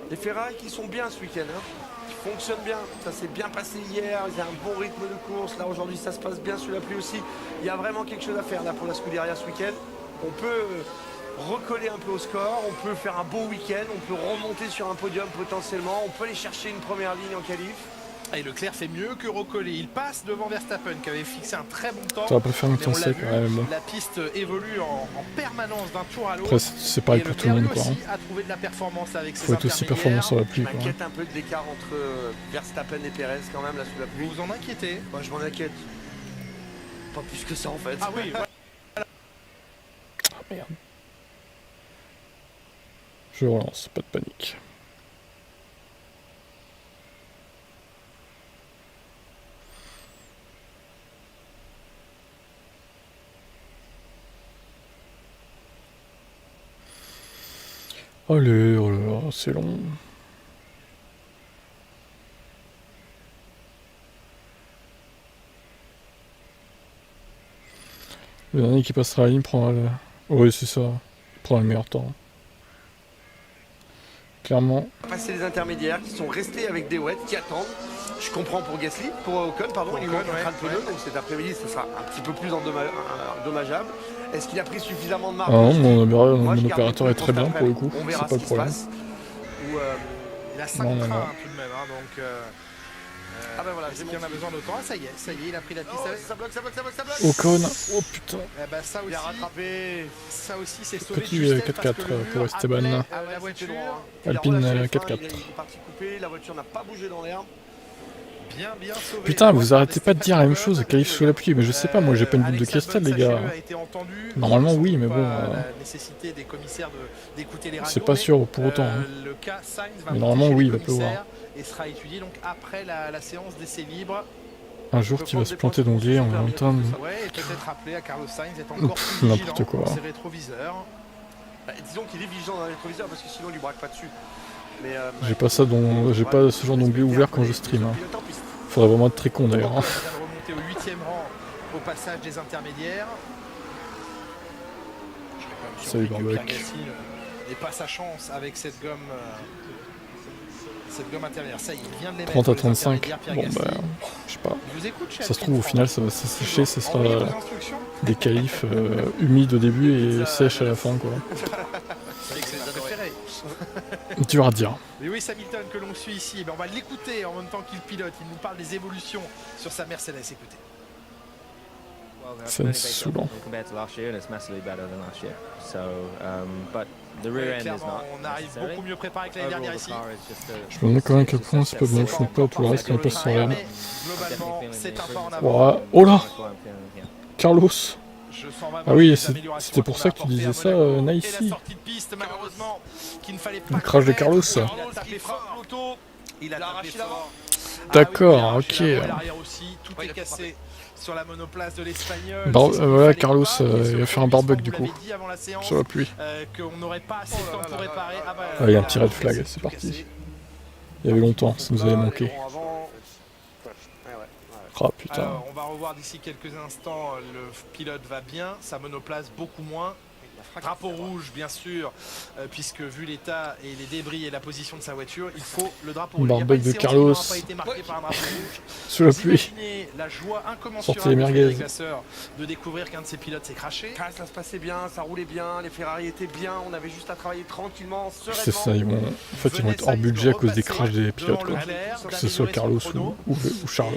Les Ferrari qui sont bien ce week-end, qui fonctionnent bien. Ça s'est bien passé hier, il y a un bon rythme de course. Là aujourd'hui ça se passe bien sous la pluie aussi. Il y a vraiment quelque chose à faire là pour la Scuderia ce week-end. On peut recoller un peu au score, on peut faire un beau week-end, on peut remonter sur un podium potentiellement, on peut aller chercher une première ligne en qualif. Et Leclerc fait mieux que recoller. Il passe devant Verstappen qui avait fixé un très bon temps. Ça va pas faire un temps sec quand même. La piste évolue en permanence d'un tour à l'autre. Après c'est pareil pour tout le monde quoi. A trouvé de la performance avec ses faut être aussi performant sur la pluie. Je m'inquiète un peu de l'écart entre Verstappen et Perez quand même là sous la pluie. Vous vous en inquiétez? Moi je m'en inquiète. Pas plus que ça en fait. Ah oui. Ah merde. Je relance, pas de panique. Allez, oh là là, c'est long. Le dernier qui passera la ligne prendra le... Oui, c'est ça. Il prendra le meilleur temps. Clairement. Passer les intermédiaires qui sont restés avec des wets, qui attendent. Je comprends pour Gasly, pour Ocon, pardon, il est en train de pneu, donc cet après-midi ce sera un petit peu plus dommageable. Est-ce qu'il a pris suffisamment de marge? Ah non, mon opérateur est très bien pour le coup, c'est pas le problème. Il a 5 trains tout de même, hein, donc... ah ben voilà, est-ce qu'il y en a besoin d'autant? Ah ça y est, il a pris la piste. Ça bloque. Ocon, oh putain. Eh ben, ça aussi, il a rattrapé. Ça aussi, c'est sauvé. Petit 4-4 pour Esteban. La voiture. Alpine 4-4. Il est parti couper, la voiture n'a pas bougé dans l'air. Bien sauvé. Putain, vous arrêtez pas de dire la même chose, qualif sous la pluie, mais je sais pas, moi j'ai pas une boule de cristal les gars. Normalement oui, mais bon... c'est pas sûr pour autant. Hein. Mais normalement oui, il va pleuvoir. Et sera étudié donc après la séance d'essai libre. Un jour qui va se planter d'onglet en même temps. Ouais, et peut-être rappeler à Carlos Sainz d'être encore plus n'importe quoi. dans ses rétroviseurs. Disons qu'il est vigilant dans les rétroviseurs parce que sinon il lui braque pas dessus. J'ai pas ça j'ai pas ce genre d'onglet ouvert quand je stream. Hein. Faudrait vraiment être très con d'ailleurs. Hein. Il vient de remonter au 8e rang au passage des intermédiaires. Salut Barbec. Et pas sa chance avec cette gomme intermédiaire. Ça y est, il vient de les 30 mettre à 35. Bon bah, je sais pas. Ça se trouve au final ça va s'assécher, ça sera des qualifs humides au début et sèches à la fin quoi. Dur à dire. Lewis Hamilton que l'on suit ici, on va l'écouter en même temps qu'il pilote. Il nous parle des évolutions sur sa Mercedes. Écoutez. C'est saoulant. On arrive beaucoup mieux préparé que l'année dernière ici. Je me demande quand même à quel point c'est pas bien font pas tout le reste quand ils passent sur rien. Globalement, c'est un pas en avant. Oh là Carlos. Ah oui, c'était pour ça que tu disais ça, Naïsi. Le crash de Carlos. D'accord, ok. Tout est cassé sur la monoplace de l'Espagnol. Voilà, Carlos, il va faire un barbecue du coup. Sur la pluie. Ah, il y a un petit red flag, c'est parti. Il y avait longtemps, ça nous avait manqué. Ah putain. Alors, on va revoir d'ici quelques instants, le pilote va bien, sa monoplace beaucoup moins. Drapeau rouge bien sûr, puisque vu l'état et les débris et la position de sa voiture, il faut le drapeau rouge. Barbecue de Carlos. Sous la pluie. La joie sortez les merguez. De découvrir qu'un de ses pilotes s'est craché. Ça se passait bien, ça roulait bien, les Ferrari étaient bien, on avait juste à travailler tranquillement, sereinement. C'est ça, en fait ils vont être hors budget à cause des crashs des pilotes quoi. Que ce soit Carlos ou Charles.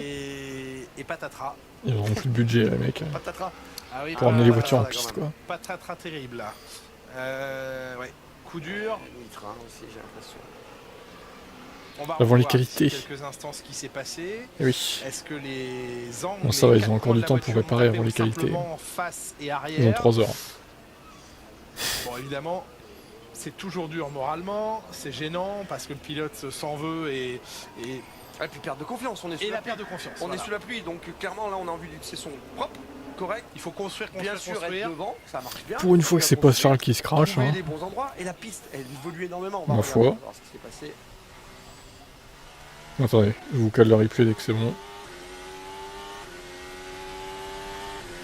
Et patatras. Ils auront plus de budget les mecs. Patatras. Ah oui, pour emmener les voitures en piste quoi. Pas très terrible là. Ouais. Coup dur. Aussi, j'ai l'impression. On va avant les qualités. Quelques instants ce qui s'est passé. Et oui. Est-ce que les angles, bon ça va, ils ont encore du temps pour réparer avant les qualités. Face et arrière. Ils ont 3 heures. Bon évidemment, c'est toujours dur moralement, c'est gênant parce que le pilote s'en veut et puis perte de confiance, on est sous la perte de confiance. On est sous la pluie, donc clairement là on a envie de c'est son propre, correct. Il faut construire, bien sûr, être devant, ça marche bien. Pour une fois que c'est pas Charles qui se crache. Hein. Les bons endroits et la piste, elle évolue énormément. Ma foi. Attendez, je vous cale le replay dès que c'est bon.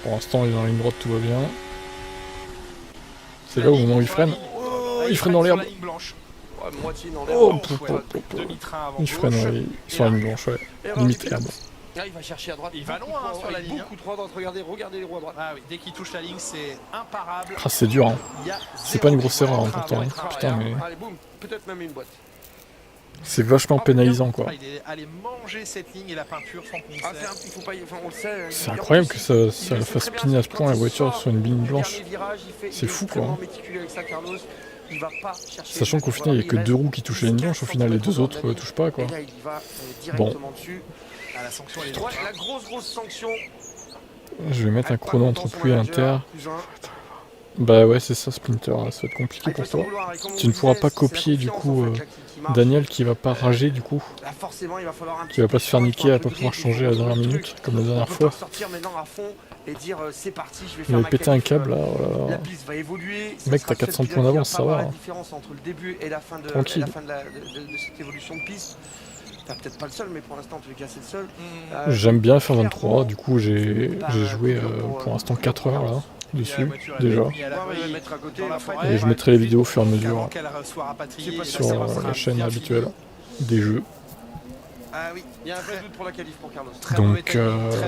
Pour l'instant, il est dans la ligne droite, tout va bien. C'est là au moment où il freine. Oh, il freine dans l'herbe. Moitié dans l'herbe. Il freine, ouais, sur la ligne blanche, ouais. Limite herbe. Là, il va chercher à droite. Il va loin sur la ligne. Beaucoup trop à droite. Regardez les roues à droite. Ah oui, dès qu'il touche la ligne, c'est imparable. Ah, c'est dur, hein. C'est pas une grosse erreur, hein, pourtant. Putain, mais. Allez, boum, peut-être même une boîte. C'est vachement pénalisant quoi. Il est allé manger cette ligne et la peinture sans qu'on c'est incroyable que ça fasse spinner à ce point la voiture sur une ligne blanche. C'est fou quoi. Sachant qu'au final il n'y a que 2 roues qui touchent la ligne blanche, au final les 2 autres ne touchent pas quoi. Bon. La grosse sanction. Je vais mettre un chrono entre pluie et inter. Bah ouais, c'est ça, Splinter, ça va être compliqué pour toi. Tu ne pourras pas copier du coup Daniel qui va pas rager du coup. Qui va pas se faire niquer, à pas pouvoir changer à la dernière minute, comme la dernière fois. Il va péter un câble là, oh là là. Mec, t'as 400 points d'avance, ça va. Tranquille. Peut-être pas le seul, mais pour l'instant, en tous les cas, c'est le seul. J'aime bien faire 23, du coup j'ai joué pour l'instant 4 heures là, dessus, déjà. Et je mettrai les vidéos au fur et à mesure sur la chaîne habituelle des jeux. Donc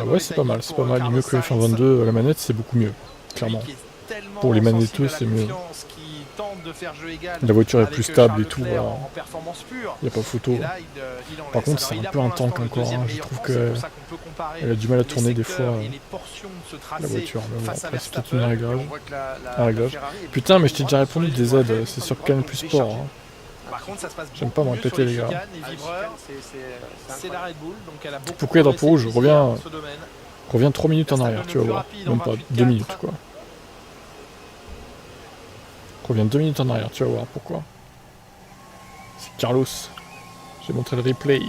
ouais, c'est pas mal, il est mieux que F1.22, la manette c'est beaucoup mieux, clairement. Pour les manetteux c'est mieux. La voiture est plus stable et tout, voilà. Y a pas photo. Par contre c'est un peu un tank encore, hein. Je trouve qu'elle a du mal à tourner des fois, la voiture. Mais bon, après c'est peut-être un réglage. Putain, mais je t'ai déjà répondu des aides, c'est sur Canal Plus Sport. Hein. J'aime pas me répéter les gars. Pourquoi il y a drapeau rouge? Reviens 3 minutes en arrière, tu vas voir. Même pas 2 minutes quoi. Reviens 2 minutes en arrière, tu vas voir pourquoi. C'est Carlos. J'ai montré le replay.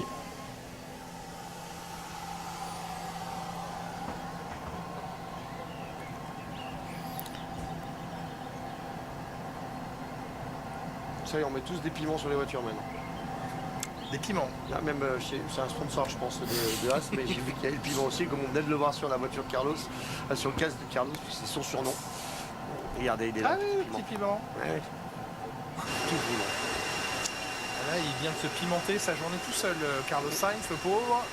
Ça y est, on met tous des piments sur les voitures maintenant. Des piments. Là, même c'est un sponsor, je pense, de As, mais j'ai vu qu'il y avait le piment aussi, comme on venait de le voir sur la voiture de Carlos, sur le casque de Carlos, c'est son surnom. Regardez, il est là. Ah oui, le petit piment. Ouais. Tout piment. Là, il vient de se pimenter sa journée tout seul, Carlos Sainz, le pauvre.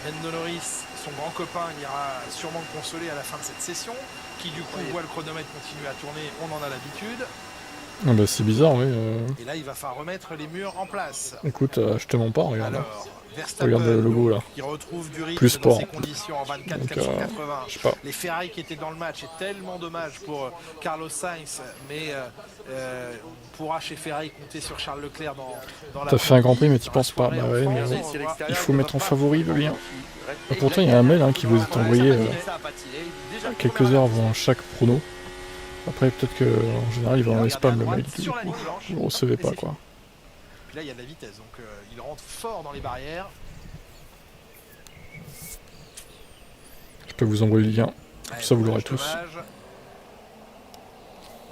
Lando Norris, son grand copain, il ira sûrement le consoler à la fin de cette session, qui du coup voit le chronomètre continuer à tourner, on en a l'habitude. Ah bah c'est bizarre, oui. Et là, il va falloir remettre les murs en place. Écoute, je te mens pas, regarde. Alors, regarde le logo là. Il retrouve du rythme Plus sport. dans ces conditions en 24 donc, 480. je sais pas. Les Ferrari qui étaient dans le match, c'est tellement dommage pour Carlos Sainz, mais on pourra chez Ferrari compter sur Charles Leclerc dans la. T'as fait un Grand Prix mais t'y penses pas. Bah ouais, mais il faut mettre en favori le lien. Et pourtant il y a un mail hein, qui vous est envoyé quelques heures avant chaque prono. Après peut-être que en général il va dans les spams le mail. Du coup, vous le recevez pas quoi. Puis là il y a de la vitesse, donc il rentre fort dans les barrières. Je peux vous envoyer le lien. Comme ça vous l'aurez tous.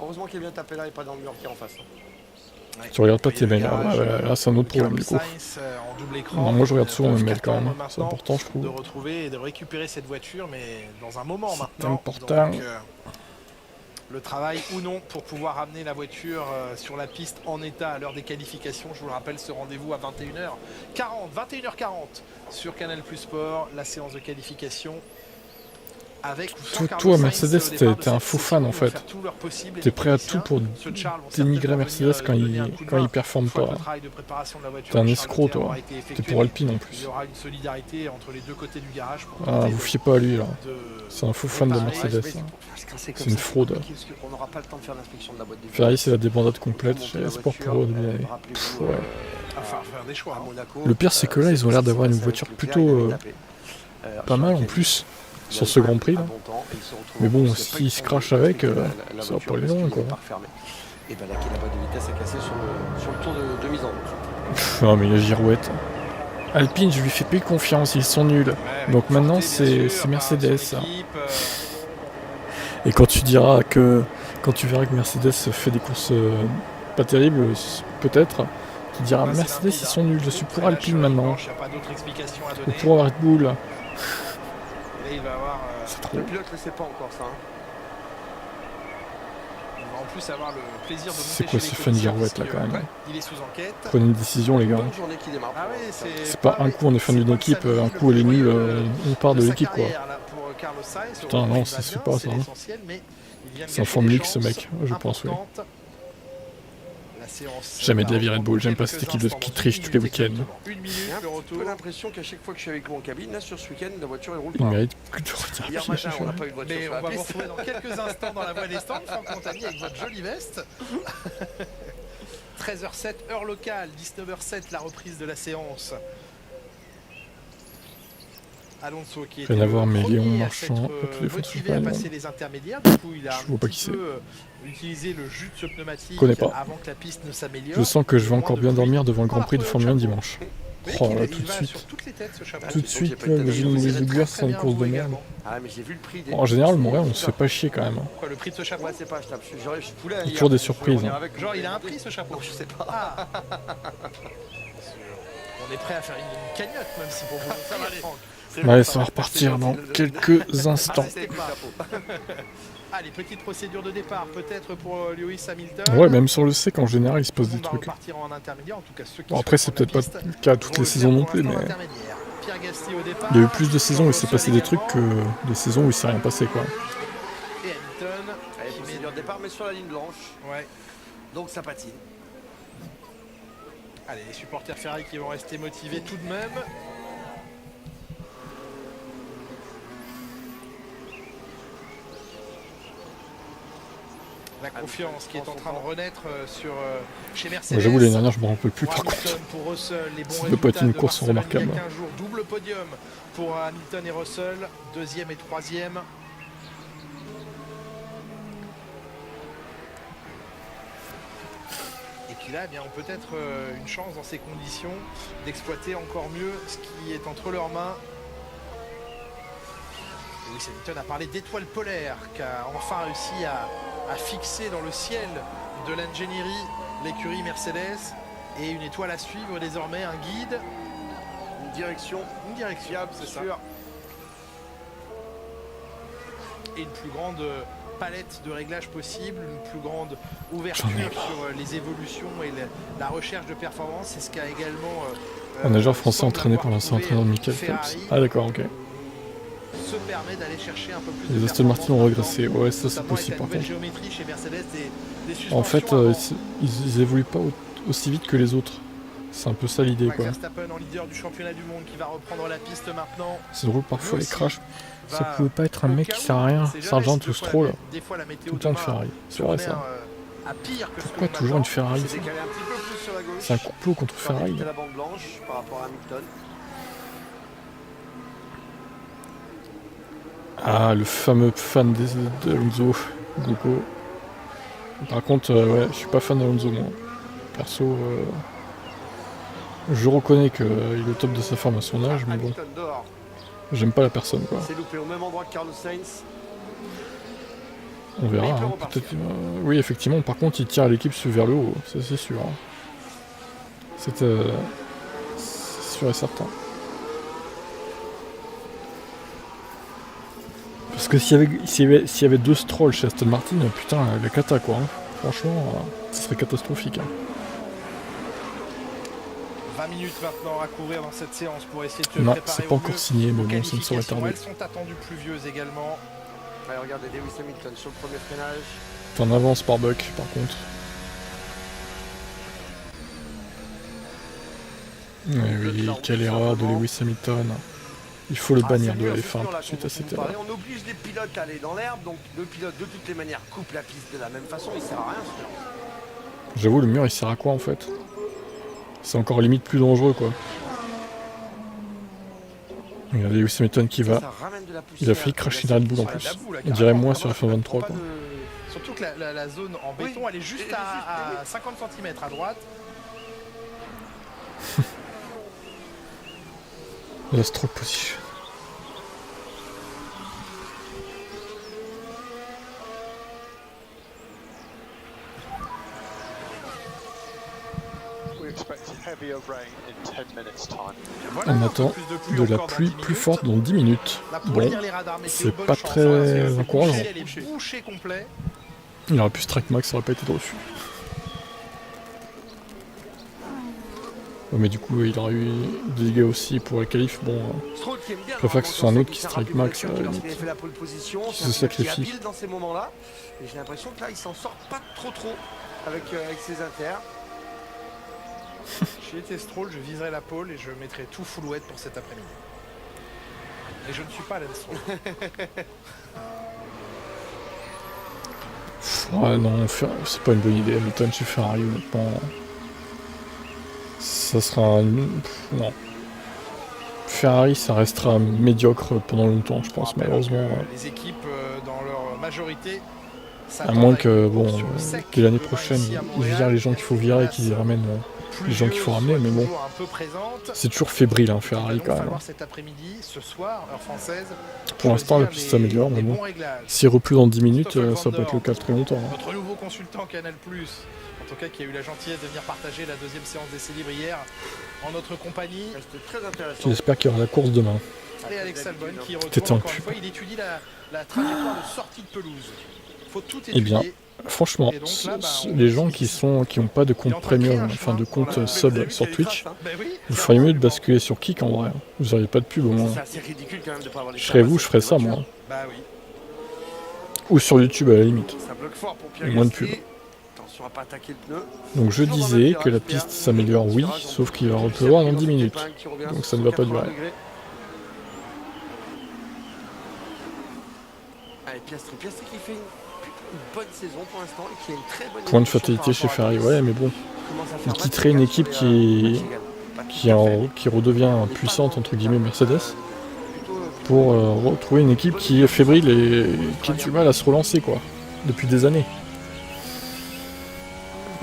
Heureusement qu'il est bien tapé là et pas dans le mur qui est en face. Tu regardes pas tes mails, là c'est un autre problème du coup. Non, moi je regarde souvent mes mails quand même, c'est important je trouve. De retrouver et de récupérer cette voiture, mais dans un moment maintenant. C'est important. Donc, le travail ou non pour pouvoir amener la voiture sur la piste en état à l'heure des qualifications. Je vous le rappelle, ce rendez-vous à 21h40 sur Canal Plus Sport, la séance de qualification. Avec toi Mercedes, t'es un faux fan en fait. T'es prêt à tout pour dénigrer Mercedes quand il performe pas. T'es un escroc toi. T'es pour Alpine en plus. Ah, vous fiez pas à lui là. C'est un faux fan de Mercedes. C'est une fraude. Ferrari c'est la débandade complète. J'ai espoir pour eux de l'année. Le pire c'est que là ils ont l'air d'avoir une voiture plutôt pas mal en plus. Sur ce Grand Prix là. Mais bon, s'il se crache avec, ça va pas aller loin quoi. Et ben là, la boîte de vitesse est cassée sur le tour de mise en route. Non mais la girouette. Alpine, je lui fais plus confiance, ils sont nuls. Donc maintenant c'est Mercedes. Et quand tu verras que Mercedes fait des courses pas terribles, peut-être, tu diras Mercedes ils sont nuls, je suis pour Alpine maintenant. Ou pour Red Bull. Il va avoir, le pilote ne sait pas encore ça. Il va en plus avoir le plaisir de monter. C'est quoi ce fun girouette là quand même? Il est sous enquête. Prenez une décision les gars. Ah oui, c'est pas un coup on est fan d'une équipe, un coup elle est nulle, on part de l'équipe quoi. Putain non, c'est pas ça. C'est un Formule X ce mec, je pense oui. Jamais de la vie Red Bull, j'aime pas cette équipe qui triche tous les week-ends. J'ai un peu l'impression qu'à chaque fois que je suis avec vous en cabine, là sur ce week-end, la voiture elle roule pas. Il mérite plus de retirer. Hier matin, on n'a pas eu de voiture. Mais on va vous retrouver dans quelques instants dans la voie des stands, Franck Montagny avec votre jolie veste. 13h07, heure locale, 19h07, la reprise de la séance. Alonso qui Rien à voir, mais Léon est Marchand, tous les motivé à passer les intermédiaires. Du coup, il a je vois pas qui c'est. utilisé le jus de ce pneumatique avant que la piste ne s'améliore. Je sens que je vais encore bien dormir devant le Grand Prix de Formule 1 dimanche. Oh là, tout de suite. Tout de suite, j'ai une mauvaise augure, c'est une course de merde. Ah, mais j'ai vu le prix des... En général, Montréal, on se fait pas chier quand même. Quoi, le prix de ce chapeau? Ouais, c'est pas, je voulais Il y a toujours des surprises. Genre, il a un prix ce chapeau? Je sais pas. Ah. On est prêt à faire une cagnotte, même si pour vous ça va aller. Ouais, ça va repartir dans quelques instants. Allez, petite procédure de départ, peut-être pour Lewis Hamilton. Ouais, même sur le sec, en général, il se passe des trucs. Bon, après, c'est peut-être pas le cas toutes les saisons non plus, mais il y a eu plus de saisons où il s'est passé des trucs que des saisons où il s'est rien passé, quoi. Et Hamilton, procédure de départ, mais sur la ligne blanche. Ouais. Donc ça patine. Allez, les supporters Ferrari qui vont rester motivés tout de même. La confiance qui est en train de renaître chez Mercedes. J'avoue, l'année dernière, je me rappelle plus par contre. Ça ne peut pas être une course remarquable. Il y a 15 jours, double podium pour Hamilton et Russell, deuxième et troisième. Et puis là, eh bien, on peut être une chance dans ces conditions d'exploiter encore mieux ce qui est entre leurs mains. Lewis Hamilton a parlé d'étoiles polaires qu'a enfin réussi à fixer dans le ciel de l'ingénierie l'écurie Mercedes, et une étoile à suivre désormais, un guide, une direction fiable, c'est sûr, et une plus grande palette de réglages possibles, une plus grande ouverture sur les évolutions et la recherche de performance. C'est ce qu'a également un nageur français entraîné par l'ancien entraîneur de Michael Phelps. Ah d'accord, ok. Se permet d'aller chercher un peu plus. Les Aston Martin ont régressé, ouais, ça c'est possible par contre. En fait, ils évoluent pas aussi vite que les autres. C'est un peu ça l'idée, quoi. Verstappen en leader du championnat du monde qui va reprendre la piste maintenant. C'est drôle, parfois les crashs. Ça pouvait pas être un mec qui sert à rien, Sargent ou Stroll. Tout le temps une Ferrari, c'est vrai ça. Pourquoi toujours une Ferrari? C'est un complot contre Ferrari. La bande blanche par rapport à Hamilton. Ah, le fameux fan d'Alonso, Gogo. Par contre, ouais, je suis pas fan d'Alonso, moi. Perso, je reconnais qu'il est au top de sa forme à son âge, mais bon. J'aime pas la personne, quoi. C'est loupé au même endroit que Carlos Sainz. On verra, hein, peut-être. Oui, effectivement, par contre, il tire l'équipe vers le haut, ça c'est sûr. Hein. C'est sûr et certain. Parce que s'il y avait deux Stroll chez Aston Martin, putain, la cata quoi. Hein. Franchement, ce serait catastrophique. Hein. 20 minutes maintenant à courir dans cette séance pour essayer de se non, préparer. C'est pas encore signé, mais bon, ça me serait tardé. Elles sont attendues pluvieuses également. Allez, regardez Lewis Hamilton sur le premier freinage. T'en avances par Buck, par contre. Oui, quelle erreur de Lewis Hamilton. Il faut le bannir de F1 suite à cette erreur. On oblige les pilotes à aller dans l'herbe, donc le pilote de toutes les manières coupe la piste de la même façon, il sert à rien. J'avoue, le mur il sert à quoi en fait? C'est encore limite plus dangereux quoi. Regardez Lewis Hamilton qui va. Il a failli cracher une Red Bull en plus. On dirait moins sur F1 23 quoi. Surtout que la zone en béton elle est juste à 50 cm à droite. La stroke position. On attend de la pluie plus forte dans 10 minutes. Bon, c'est pas très encourageant. Il aurait pu strike max, ça aurait pas été de refus. Mais du coup, il aurait eu des dégâts aussi pour la qualif. Bon, je préfère que ce soit un autre qui strike max à la limite. Qui se sacrifie. Dans ces moments-là, et j'ai l'impression que là, il s'en sort pas trop avec ses inters. J'ai été Stroll, je viserai la pole et je mettrai tout full wet pour cet après-midi. Et je ne suis pas Lance Stroll. Ouais, non, c'est pas une bonne idée. Hamilton chez Ferrari, honnêtement. Ça sera un... Non. Ferrari, ça restera médiocre pendant longtemps, je pense, malheureusement. Les équipes, dans leur majorité, à moins que, bon, dès l'année prochaine, ils virent les gens qu'il faut virer et qu'ils ramènent les gens qu'il faut ramener, mais bon, c'est toujours fébrile, hein, Ferrari, quand même. Pour l'instant, la piste s'améliore, mais bon, s'il replie dans 10 minutes, ça peut être le cas très longtemps. Hein. Notre nouveau consultant Canal+, en tout cas qui a eu la gentillesse de venir partager la deuxième séance d'essai libre hier en notre compagnie. J'espère qu'il y aura la course demain. Et Alex Albon qui retourne encore une fois, il étudie la trajectoire de sortie de pelouse. Faut tout étudier. Eh bien, franchement, les gens qui n'ont pas de compte premium, enfin de compte sub sur Twitch, vous feriez mieux de basculer sur Kick en vrai. Vous n'auriez pas de pub au moins. Je serais vous, je ferais ça moi. Ou sur YouTube à la limite. Moins de pub. Donc je disais que la piste s'améliore, oui, sauf qu'il va repleuvoir dans 10 minutes. Donc ça ne va pas durer. Piastri qui fait une bonne saison pour l'instant et qui a une très bonne point de fatalité chez Ferrari, ouais, mais bon, il quitterait une équipe qui redevient puissante entre guillemets Mercedes pour retrouver une équipe qui est fébrile et qui a du mal à se relancer quoi, depuis des années.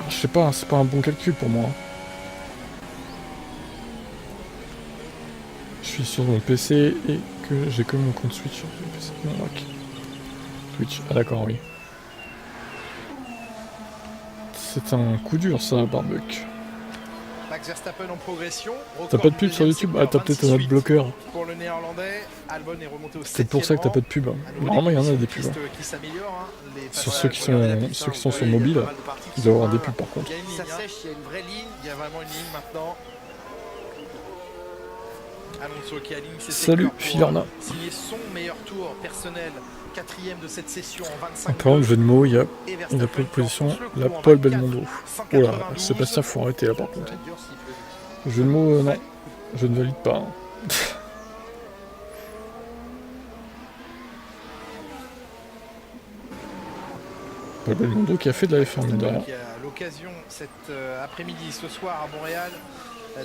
Je sais pas, c'est pas un bon calcul pour moi. Je suis sur mon PC et que j'ai que mon compte Switch sur le PC. Non, Mac. Twitch, ah d'accord, oui. C'est un coup dur ça, Barbuck. Max Verstappen en progression. T'as pas de pub sur YouTube? Ah, t'as peut-être un autre bloqueur. Pour le néerlandais, Albon est remonté au 7e. C'est pour ça que t'as pas de pub. Normalement, il y en a des pubs. Sur ceux qui sont sur mobile, il doit y avoir des pubs par contre. Il y a une ligne, il y a une vraie ligne, il y a vraiment une ligne maintenant. Alonso qui aligne ses salut Fiorna. Signer son meilleur tour personnel, 4e de cette session en 25. En parlant de jeu de mots, il y a la pole position, la Paul Belmondo. Oh là, Sébastien, faut arrêter là par contre. Jeu de mots, non, je ne valide pas. Hein. Paul Belmondo qui a fait de la F1 derrière. Qui a l'occasion cet après-midi, ce soir à Montréal,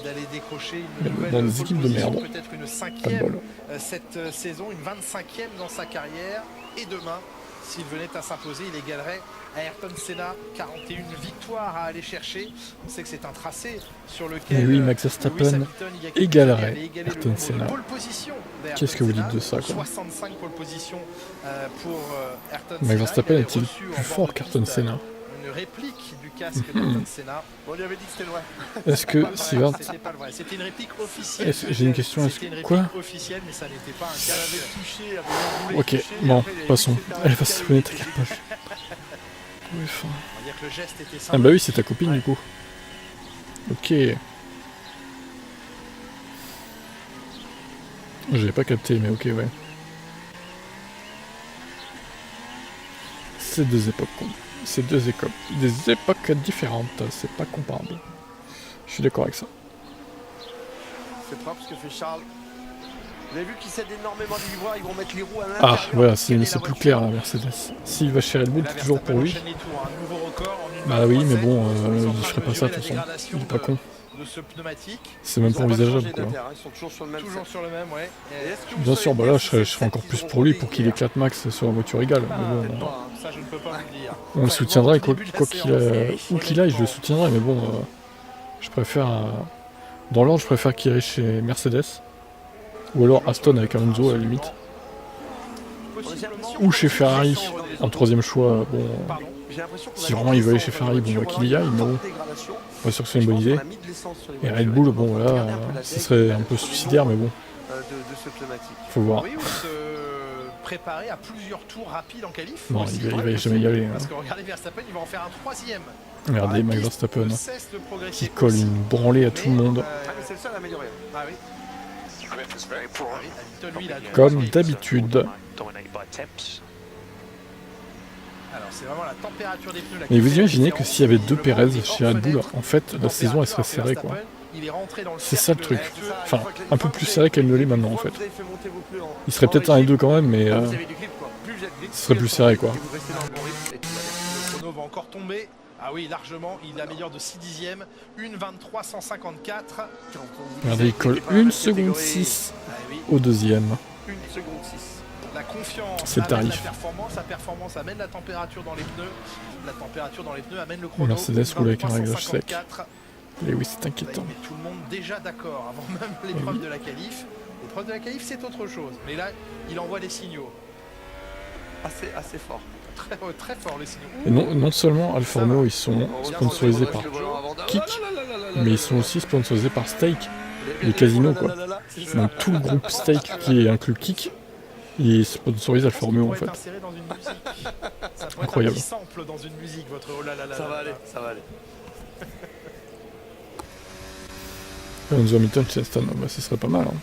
d'aller décrocher une nouvelle dans des équipes de merde. Peut-être une 5e cette saison, une 25e dans sa carrière. Et demain, s'il venait à s'imposer, il égalerait à Ayrton Senna. 41 victoires à aller chercher. On sait que c'est un tracé sur lequel et oui, Max Verstappen égalerait Ayrton Senna. Qu'est-ce que vous dites de ça quoi? 65 pole position pour Ayrton Senna. Max Verstappen est-il plus fort qu'Ayrton Senna? Une réplique du casque d'Ayrton Senna. On lui avait dit que c'était vrai. Est-ce que c'est vrai? C'était pas le vrai. C'était une réplique officielle. J'ai une question. Est-ce que quoi? Officielle, mais ça n'était pas un cas. Ok, bon, passons. Elle va se connaître ta capoche. Ah bah oui, c'est ta copine du coup. Ok. J'avais pas capté, mais ok, ouais. C'est deux époques. C'est des époques différentes, c'est pas comparable. Je suis d'accord avec ça. C'est propre ce que fait Charles. Vous avez vu qu'il cède énormément du livre, ils vont mettre les roues à l'intérieur. Ah voilà, c'est plus clair la Mercedes. S'il va chez Red Bull, c'est toujours pour lui. Bah oui, mais bon, il ferait pas ça de toute façon. Il est pas con. C'est même pas envisageable quoi. Ils sont toujours sur le même. Ouais. Bien sûr, bah là je serais encore plus pour lui pour qu'il éclate Max sur la voiture égale. Mais bon, ça, je ne peux pas vous le dire. on le soutiendra quoi qu'il aille, je le soutiendrai, mais bon, je préfère. Dans l'ordre, je préfère qu'il aille chez Mercedes. Ou alors Aston avec Alonso à la limite. Ou chez Ferrari, un troisième choix. Bon, si vraiment il veut aller chez Ferrari, bon, qu'il y aille, mais bon, pas sûr que c'est une bonne idée. Et Red Bull, bon voilà, ce serait un peu suicidaire, mais bon. Faut voir. Préparé à plusieurs tours rapides en qualif. Non, il va jamais y aller. Hein. Parce que regardez Verstappen, il va en faire un troisième. Regardez Max Verstappen qui colle une branlée à tout le monde. C'est le seul à améliorer. Ah oui. Comme d'habitude. Mais vous imaginez que s'il y avait deux Perez chez Red Bull, en fait, la saison elle serait serrée quoi. C'est ça le truc. Enfin, un peu plus serré qu'elle ne l'est maintenant en fait. Il serait peut-être 1 et 2 quand même, mais ce serait plus serré quoi. Le chrono va encore tomber. Ah oui, largement, il améliore de 6 dixièmes, 1,23 154. Regardez, il colle 1 seconde 6 au deuxième. 1 seconde 6. La confiance c'est le amène tarif. la performance amène la température dans les pneus. La température dans les pneus amène le chrono. Mercedes roule avec un réglage sec. 23,154. Et oui, c'est inquiétant. Là, il met tout le monde déjà d'accord avant même l'épreuve de la qualif. L'épreuve de la qualif, c'est autre chose. Mais là, il envoie des signaux. Assez fort. Très fort les signaux. Et non seulement Alfa Romeo, ils sont sponsorisés par Kik, mais ils sont aussi sponsorisés par Stake, les casinos quoi. Donc tout le groupe Stake qui inclut Kik, il sponsorise Alfa Romeo en fait. Incroyable. Sample dans une musique, votre oh là là là. Ça va aller, ça va aller. Alonso Hamilton chez Aston, bah, ce serait pas mal. Hein.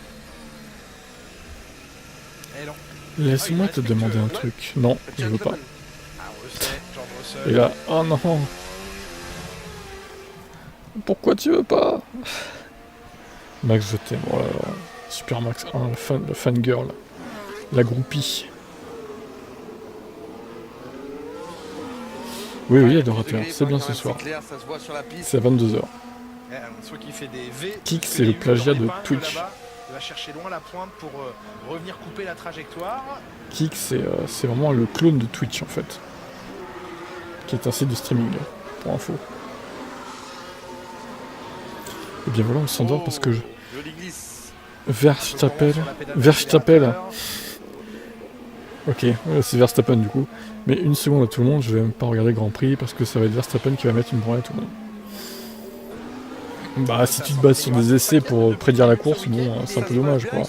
Et non. Laisse-moi te demander un truc. Non, je veux pas. George Russell. Et là, oh non. Pourquoi tu veux pas? Max, je t'aime. Oh là là. Super Max 1, le fangirl. La groupie. Oui, oui, adorateur. C'est bien ce soir. C'est à 22h. Kik, c'est le plagiat de Twitch. Il va chercher loin la pointe pour revenir couper la trajectoire. Kik, c'est vraiment le clone de Twitch en fait. Qui est un site de streaming, pour info. Et bien voilà, on s'endort parce que Verstappen. Ok, c'est Verstappen du coup. Mais une seconde à tout le monde, je vais même pas regarder Grand Prix parce que ça va être Verstappen qui va mettre une branlée à tout le monde. Bah si tu te bases sur des essais pour prédire la course, bon, c'est un peu dommage quoi.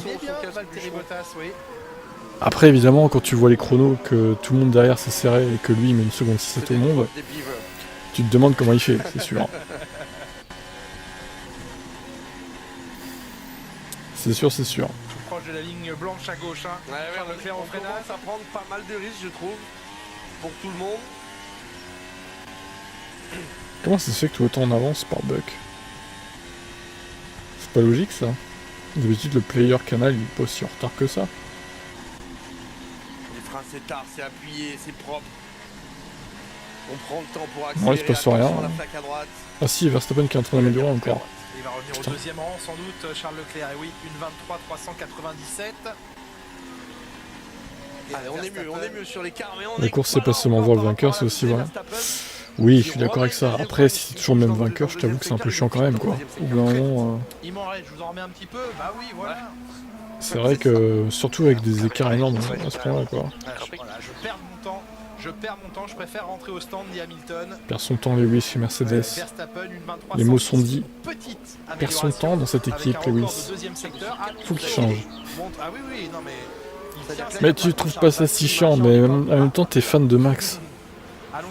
Après évidemment, quand tu vois les chronos, que tout le monde derrière s'est serré et que lui il met une seconde 6 à tout le monde, tu te demandes comment il fait, c'est sûr. C'est sûr, c'est sûr. Tout proche de la ligne blanche à gauche. Hein. Ouais, on commence à prendre pas mal de risques, je trouve, pour tout le monde. Comment ça se fait que tu es autant en avance par Buck? C'est pas logique ça. D'habitude le player canal il est pas aussi en retard que ça. Les freins c'est tard, c'est appuyé, c'est propre. On prend le temps pour accélérer. Non, il se passe rien. La plaque à droite. Ah si, Verstappen qui est en train d'améliorer encore. Il va revenir au deuxième rang sans doute, Charles Leclerc. Et oui, une 23 397. Allez, on est mieux sur les quarts. La course c'est pas seulement voir le vainqueur, c'est aussi voir. Oui, je suis d'accord avec ça. Après, si c'est toujours le même vainqueur, je t'avoue que c'est un peu chiant quand même, quoi. Au bout d'un moment... Il m'en reste, je vous en remets un petit peu. Bah oui, voilà. C'est vrai que, surtout avec des écarts énormes à ce point-là, quoi. Voilà, je perds mon temps, je préfère rentrer au stand, dit Hamilton. Perd son temps, Lewis chez Mercedes. Les mots sont dits. Perd son temps dans cette équipe, Lewis. Faut qu'il change. Ah oui, oui, non mais... Mais tu trouves pas ça si chiant, mais en même temps, t'es fan de Max.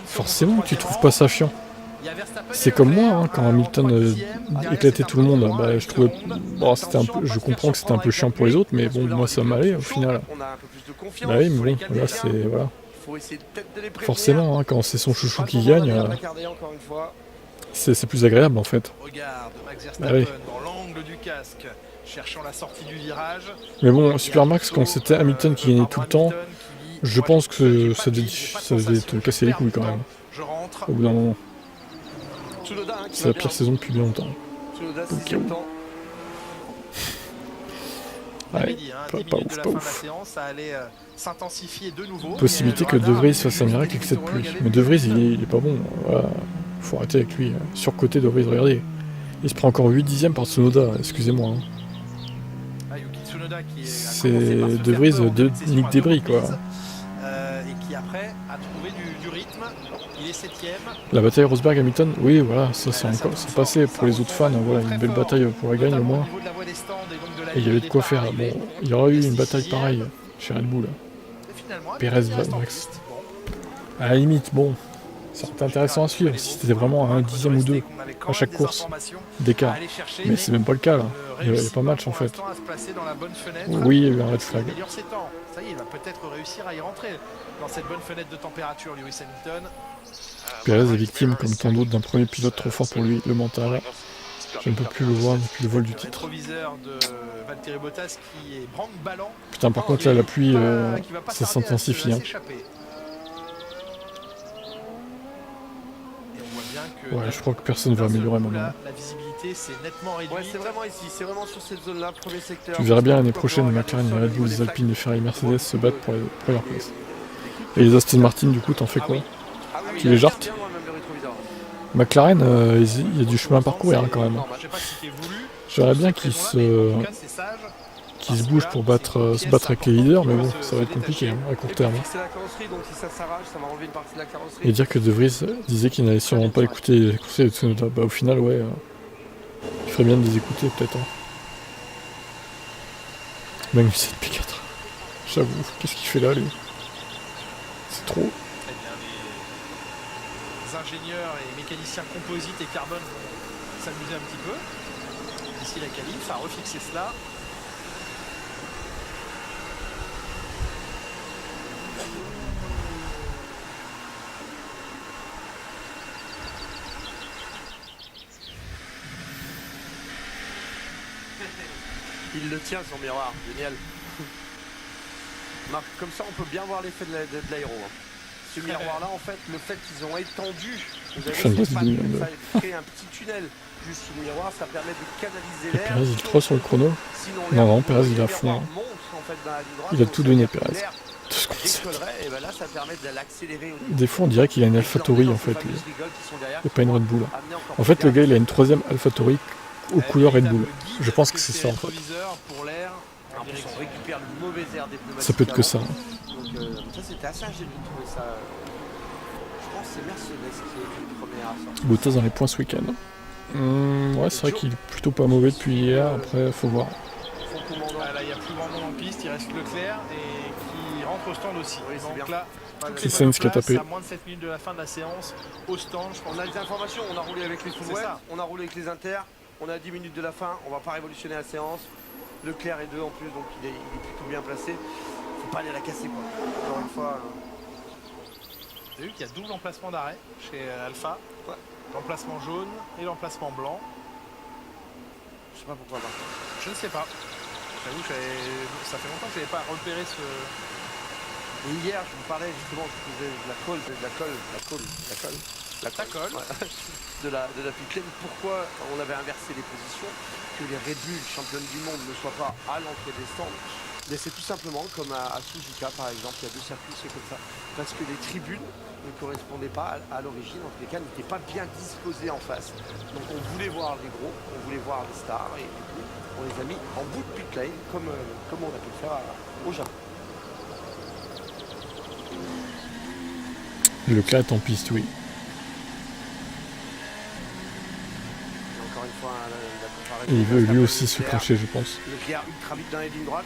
Forcément, tu trouves pas ça chiant. C'est comme moi, hein, quand Hamilton éclatait tout le monde. Bah, je trouvais, bon, c'était un peu, je comprends que c'était un peu chiant pour les autres, mais bon, moi ça m'allait au final. Bah oui, mais bon, là c'est voilà. Forcément, hein, quand c'est son chouchou qui gagne, c'est plus agréable en fait. Bah oui. Mais bon, Super Max, quand c'était Hamilton qui gagnait tout le temps, je pense que ça devait te casser les couilles quand même. Au bout d'un moment. C'est la pire saison depuis bien longtemps. Okay. Ouais, pas ouf, pas ouf. Possibilité que De Vries fasse un miracle avec cette pluie. Mais De Vries, il est pas bon. Voilà. Faut arrêter avec lui. Surcoté De Vries, regardez. Il se prend encore 8 dixièmes par Tsunoda, excusez-moi. Hein. C'est De Vries de Nick Debris, quoi. Et qui après a trouvé du rythme. Il est 7ème. La bataille Rosberg-Hamilton, oui, voilà, ça c'est encore, c'est passé pour les autres fans. Voilà, une belle bataille pour la gagne au moins. Et il y avait de quoi faire. Bon, il y aurait eu une bataille pareille chez Red Bull. Perez, Max. À la limite, bon, ça serait intéressant à suivre si c'était vraiment à un dixième ou deux à chaque course d'écart. Mais c'est même pas le cas là. Il n'y a pas match en fait. Oui, il y a eu un red flag. Ça y est, il va peut-être réussir à y rentrer dans cette bonne fenêtre de température, Lewis Hamilton. Perez est victime, comme tant d'autres, d'un premier pilote trop fort pour lui, le mental. Je ne peux plus le voir depuis le vol du titre. Putain, par contre là, la pluie, ça s'intensifie. Hein. Ouais, je crois que personne ne va améliorer maintenant. La visibilité c'est nettement réduite. Ouais, c'est vraiment ici, c'est vraiment sur cette zone-là, premier secteur. Tu verras bien l'année prochaine, les McLaren, les Red Bull, les Alpine, les Ferrari, Mercedes se battent pour la première place. Et les Aston Martin, du coup, t'en fais quoi? Tu les jartes? McLaren, il y a du chemin à parcourir hein, quand même. J'aimerais bien qu'ils se bougent pour se battre avec les leaders, mais bon, ça va être compliqué hein, à court terme. Et dire que De Vries disait qu'il n'allait sûrement pas écouter les conseils de Tsunoda, bah au final, ouais, il ferait bien de les écouter peut-être. Hein. Même 7 P4. J'avoue, qu'est-ce qu'il fait là, lui? C'est trop. Les ingénieurs et mécaniciens composites et carbone vont s'amuser un petit peu d'ici la qualif à refixer cela. Il le tient son miroir, génial. Marc, comme ça on peut bien voir l'effet de l'aéro. Hein. Ce miroir-là, en fait, le fait qu'ils ont étendu, vous avez créé un petit tunnel juste sous le miroir, ça permet de canaliser l'air. Perez il croit sur le chrono. Non, Perez il est à fond. Hein. Il a tout donné, Perez. Tout ce qu'on sait. Des fois on dirait qu'il a une AlphaTauri en fait, lui. Et pas une Red Bull. En fait le gars il a une troisième AlphaTauri aux couleurs Red Bull. Je pense que c'est ça en fait. Ça peut être que ça. Ça c'était assez ingénieux de trouver ça. Je pense que c'est Mercedes qui est le premier à sortir. Bottas dans les points ce week-end. Ouais, c'est vrai qu'il est plutôt pas mauvais depuis hier, après faut voir. Là il n'y a plus grand monde en piste, il reste Leclerc et qui rentre au stand aussi. Oui, donc là, c'est Sainz qui a tapé. À moins de 7 minutes de la fin de la séance, au stand, je pense. On a les informations, on a roulé avec les full wet, on a roulé avec les inters, on a 10 minutes de la fin, on va pas révolutionner la séance. Leclerc est 2 en plus, donc il est plutôt bien placé. Faut pas aller la casser quoi. Encore une fois. Vous avez vu qu'il y a double emplacement d'arrêt chez Alpha. Ouais. L'emplacement jaune et l'emplacement blanc. Je sais pas pourquoi pas. Je ne sais pas. J'avoue, ça fait longtemps que je n'avais pas repéré ce... Et hier, je vous parlais justement, je faisais de la colle, de la Pitlaine. Pourquoi on avait inversé les positions, que les Red Bull championnes du monde ne soient pas à l'entrée des stands. Mais c'est tout simplement comme à Suzuka par exemple, il y a 2 circuits, c'est comme ça. Parce que les tribunes ne correspondaient pas à l'origine, en tous les cas n'étaient pas bien disposées en face. Donc on voulait voir les gros, on voulait voir les stars et du coup on les a mis en bout de pit lane comme on a pu le faire au Japon. Leclerc est en piste, oui. Encore une fois, la comparaison. Et il veut lui aussi se cracher, je pense. Leclerc ultra vite dans les lignes droites.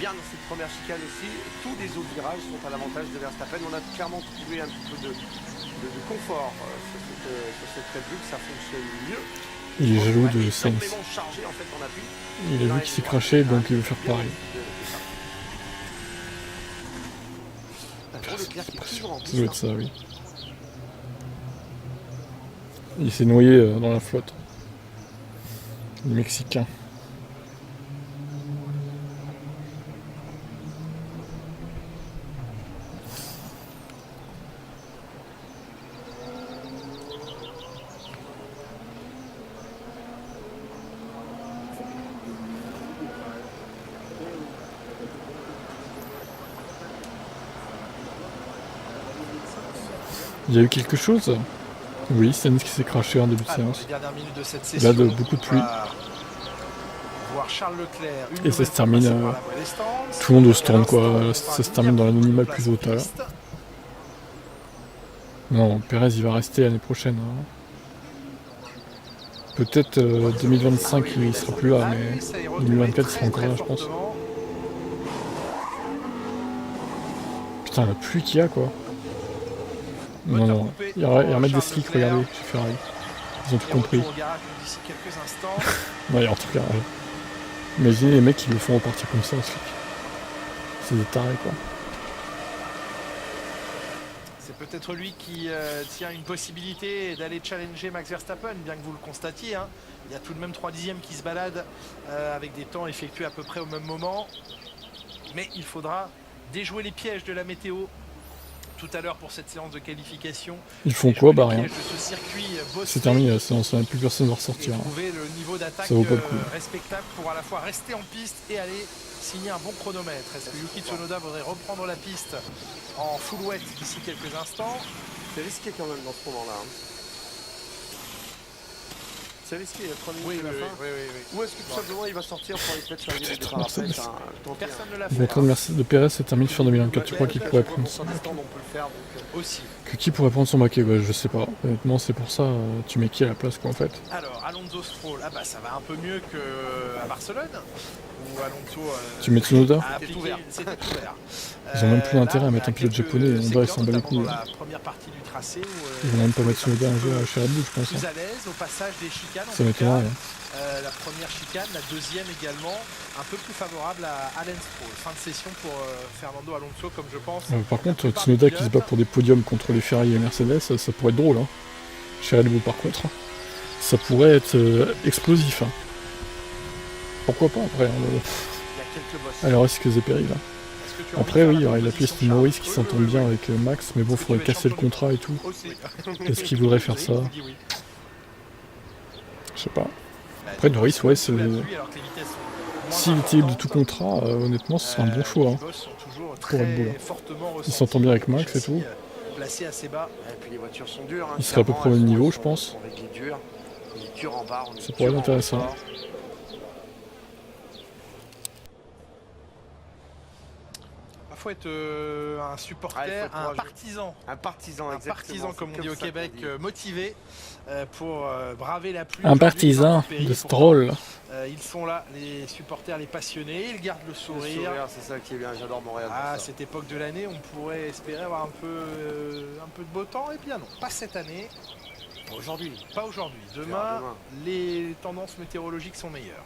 Bien dans cette première chicane aussi. Tous les autres virages sont à l'avantage de Verstappen. On a clairement trouvé un petit peu de confort sur cette Red Bull. Ça fonctionne mieux. Il est jaloux de Sainz. Chargé, en fait, en appui. Il a vu qu'il s'est craché, donc il veut faire pareil. Ça doit être ça, oui. Il s'est noyé dans la flotte. Le Mexicain. Il y a eu quelque chose? Oui, Sainz qui s'est craché en début de séance. Là, beaucoup de pluie. Et ça se termine. Tout le monde au stand, quoi. Ça se termine dans l'anonymat le plus total. Non, Perez, il va rester l'année prochaine. Hein. Peut-être 2025, il sera plus là, mais 2024, il sera encore là, je pense. Putain, la pluie qu'il y a, quoi. Non, il remettent des slicks, regardez, chez Ferrari. Ils ont tout compris. Non, il y a en tout cas. Imaginez les mecs qui le font repartir comme ça, en slick. C'est des tarés, quoi. C'est peut-être lui qui tient une possibilité d'aller challenger Max Verstappen, bien que vous le constatiez. Hein. Il y a tout de même 3 dixièmes qui se baladent avec des temps effectués à peu près au même moment. Mais il faudra déjouer les pièges de la météo. tout à l'heure pour cette séance de qualification. Ils font quoi? Bah rien. C'est terminé la séance, plus personne va ressortir. Trouver le niveau d'attaque respectable pour à la fois rester en piste et aller signer un bon chronomètre. Est-ce que Yuki Tsunoda voudrait reprendre la piste en full wet d'ici quelques instants? C'est risqué quand même dans ce moment-là. C'est risqué, il y a 3 minutes de la fin. Ou est-ce que tout simplement il va sortir pour aller se mettre sur la ligne de départ après? Personne ne l'a fait. Votre Mercedes de Perez se termine fin 2024. Tu crois qu'il pourrait prendre son aussi. Que qui pourrait prendre son baquet? Bah, je sais pas. Honnêtement, c'est pour ça, tu mets qui à la place quoi en fait? Alors, Alonso Stroll, ah bah ça va un peu mieux qu'à Barcelone. Où Alonso. Tu mets Tsunoda? C'était ouvert. Ils ont même plus d'intérêt à mettre un pilote japonais. On va s'en bat les couilles. La première partie du tracé ils vont même pas mettre Tsunoda un jeu chez Red Bull, je pense. Plus à l'aise au passage des chicanes. Ça m'étonnerait. La première chicane, la deuxième également, un peu plus favorable à Alain Stroll. Fin de session pour Fernando Alonso, comme je pense. Par contre, Tsunoda qui se bat pour des podiums contre les Ferrari et Mercedes, ça pourrait être drôle. Hein. Chez Red Bull, par contre, ça pourrait être explosif. Hein. Pourquoi pas après alors risque et périls. Après oui, il y aurait la piste Norris qui s'entend bien avec Max, mais bon, il faudrait casser le contrat et tout. Est-ce qu'il voudrait faire ça? Je sais pas. Après Norris, ouais, c'est... S'il était libre de tout contrat, honnêtement, ce serait un bon choix hein, pour Red Bull. Il s'entend bien avec Max et tout. Il serait à peu près au même niveau, je pense. Ça pourrait être intéressant. Faut être un supporter, un partisan comme on dit au Québec, motivé pour braver la pluie. Un partisan de Stroll. Ils sont là, les supporters, les passionnés, ils gardent le sourire. C'est ça qui est bien, j'adore Montréal. À cette époque de l'année, on pourrait espérer avoir un peu de beau temps, et bien non, pas cette année. Pas aujourd'hui. Demain, les tendances météorologiques sont meilleures.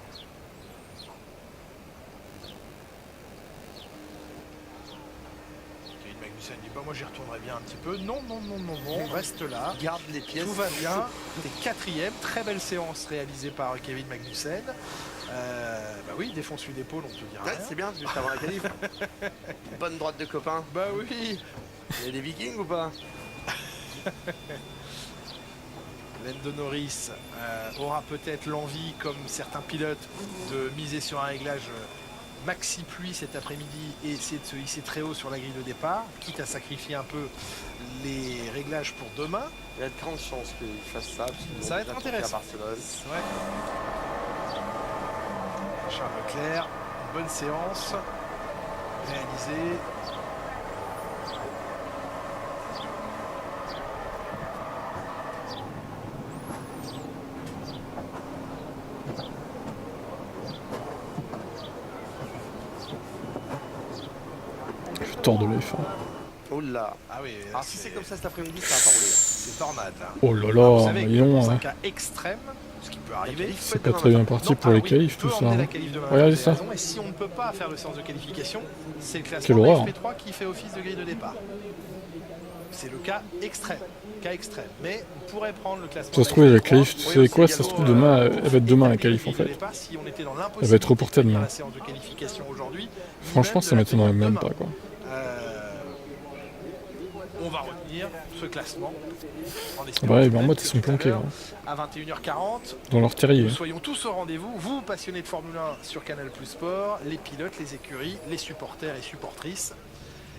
Moi j'y retournerai bien un petit peu. Non, reste là. Garde les pièces. Tout va bien. T'es quatrième. Très belle séance réalisée par Kevin Magnussen. Bah oui, défonce une épaule, on te dira rien. C'est bien, juste avant la qualif. Bonne droite de copain. Bah oui. Il y a des Vikings ou pas? Lando Norris aura peut-être l'envie, comme certains pilotes, de miser sur un réglage maxi pluie cet après-midi et essayer de se hisser très haut sur la grille de départ, quitte à sacrifier un peu les réglages pour demain. Il y a de grandes chances qu'il fasse ça. Ça va être intéressant. À Barcelone. Ouais. Charles Leclerc, bonne séance réalisée. De l'œil. Oh là. Ah oui. Alors si c'est comme ça cet après-midi, ça va pas rouler. C'est tornade là. Oh là là, c'est un cas extrême, ce qui peut arriver. C'est pas très bien parti pour les qualifs tout ça. Hein. Regardez ça. Et si on ne peut pas faire de séance de qualification, c'est le classement FP3 qui fait office de grille de départ. C'est le cas extrême. Mais on pourrait prendre le classement. Ça se trouve la qualif, tu sais quoi, ça se trouve demain, elle va être demain la qualif en fait. Elle va être reportée demain. Franchement ça m'étonnerait même pas quoi. On va retenir ce classement. Ouais, ben en mode ils sont planqués. Hein. À 21h40. Dans leur terrier. Nous soyons tous au rendez-vous. Vous, passionnés de Formule 1 sur Canal Plus Sport, les pilotes, les écuries, les supporters et supportrices.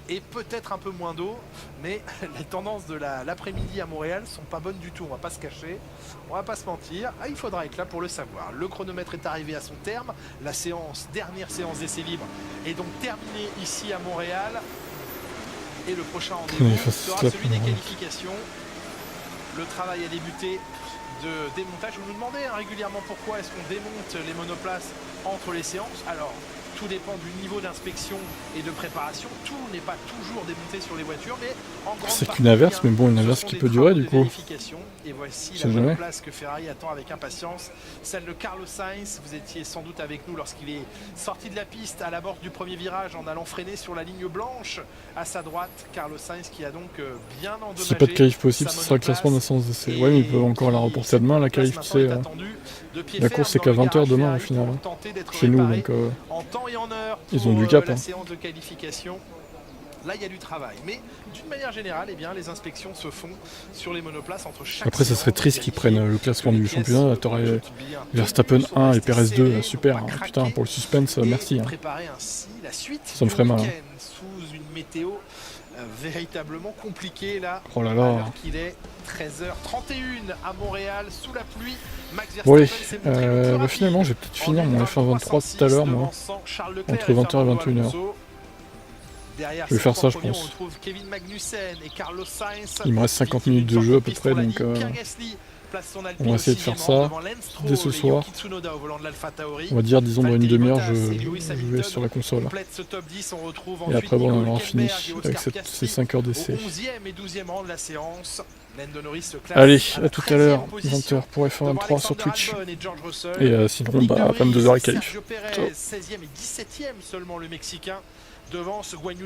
Et peut-être un peu moins d'eau, mais les tendances de l'après-midi à Montréal sont pas bonnes du tout. On va pas se cacher, on va pas se mentir. Il faudra être là pour le savoir. Le chronomètre est arrivé à son terme. La dernière séance d'essai libre est donc terminée ici à Montréal. Et le prochain rendez-vous sera celui des qualifications. Le travail a débuté de démontage. Vous nous demandez régulièrement pourquoi est-ce qu'on démonte les monoplaces entre les séances. Alors, tout dépend du niveau d'inspection et de préparation. Tout n'est pas toujours démonté sur les voitures, mais en grande c'est qu'une inverse, mais bon, une inverse qui peut durer du coup. Et voici la monoplace que Ferrari attend avec impatience, celle de Carlos Sainz. Vous étiez sans doute avec nous lorsqu'il est sorti de la piste à l'amorce du premier virage en allant freiner sur la ligne blanche à sa droite. Carlos Sainz qui a donc bien endommagé. Si pas de qualif possible, ce sera le classement d'un séance d'essai. Ouais, mais ils peuvent encore la reporter à demain, la qualif, tu sais. La course c'est qu'à 20h demain au final, chez nous, donc ils ont du cap. La séance de qualification Là, il y a du travail. Mais d'une manière générale, eh bien, les inspections se font sur les monoplaces entre chaque Après, ça serait triste qu'ils prennent le classement du championnat. T'aurais Verstappen 1 et Perez 2, super. Hein. Putain, pour le suspense, merci. Hein. Préparer ainsi la suite ça me ferait mal. Hein. Sous une météo véritablement compliquée là. Oh là là. Alors qu'il est 13h31 à Montréal sous la pluie. Max Verstappen finalement, je vais peut-être finir mon F1 23 tout à l'heure, moi. Entre 20h et 21h. Je vais faire ça, je pense. Il me reste 50 minutes de jeu à peu près, donc on va essayer de faire ça dès ce soir. On va dire, disons, dans une demi-heure, je vais sur la console. Et après, bon, on aura fini avec ces 5 heures d'essai. Allez, à tout à l'heure, 20h pour F1 23 sur Twitch. Et sinon, 22h et qualif. Sergio Pérez, 16e et 17e seulement le Mexicain devant ce Guanyu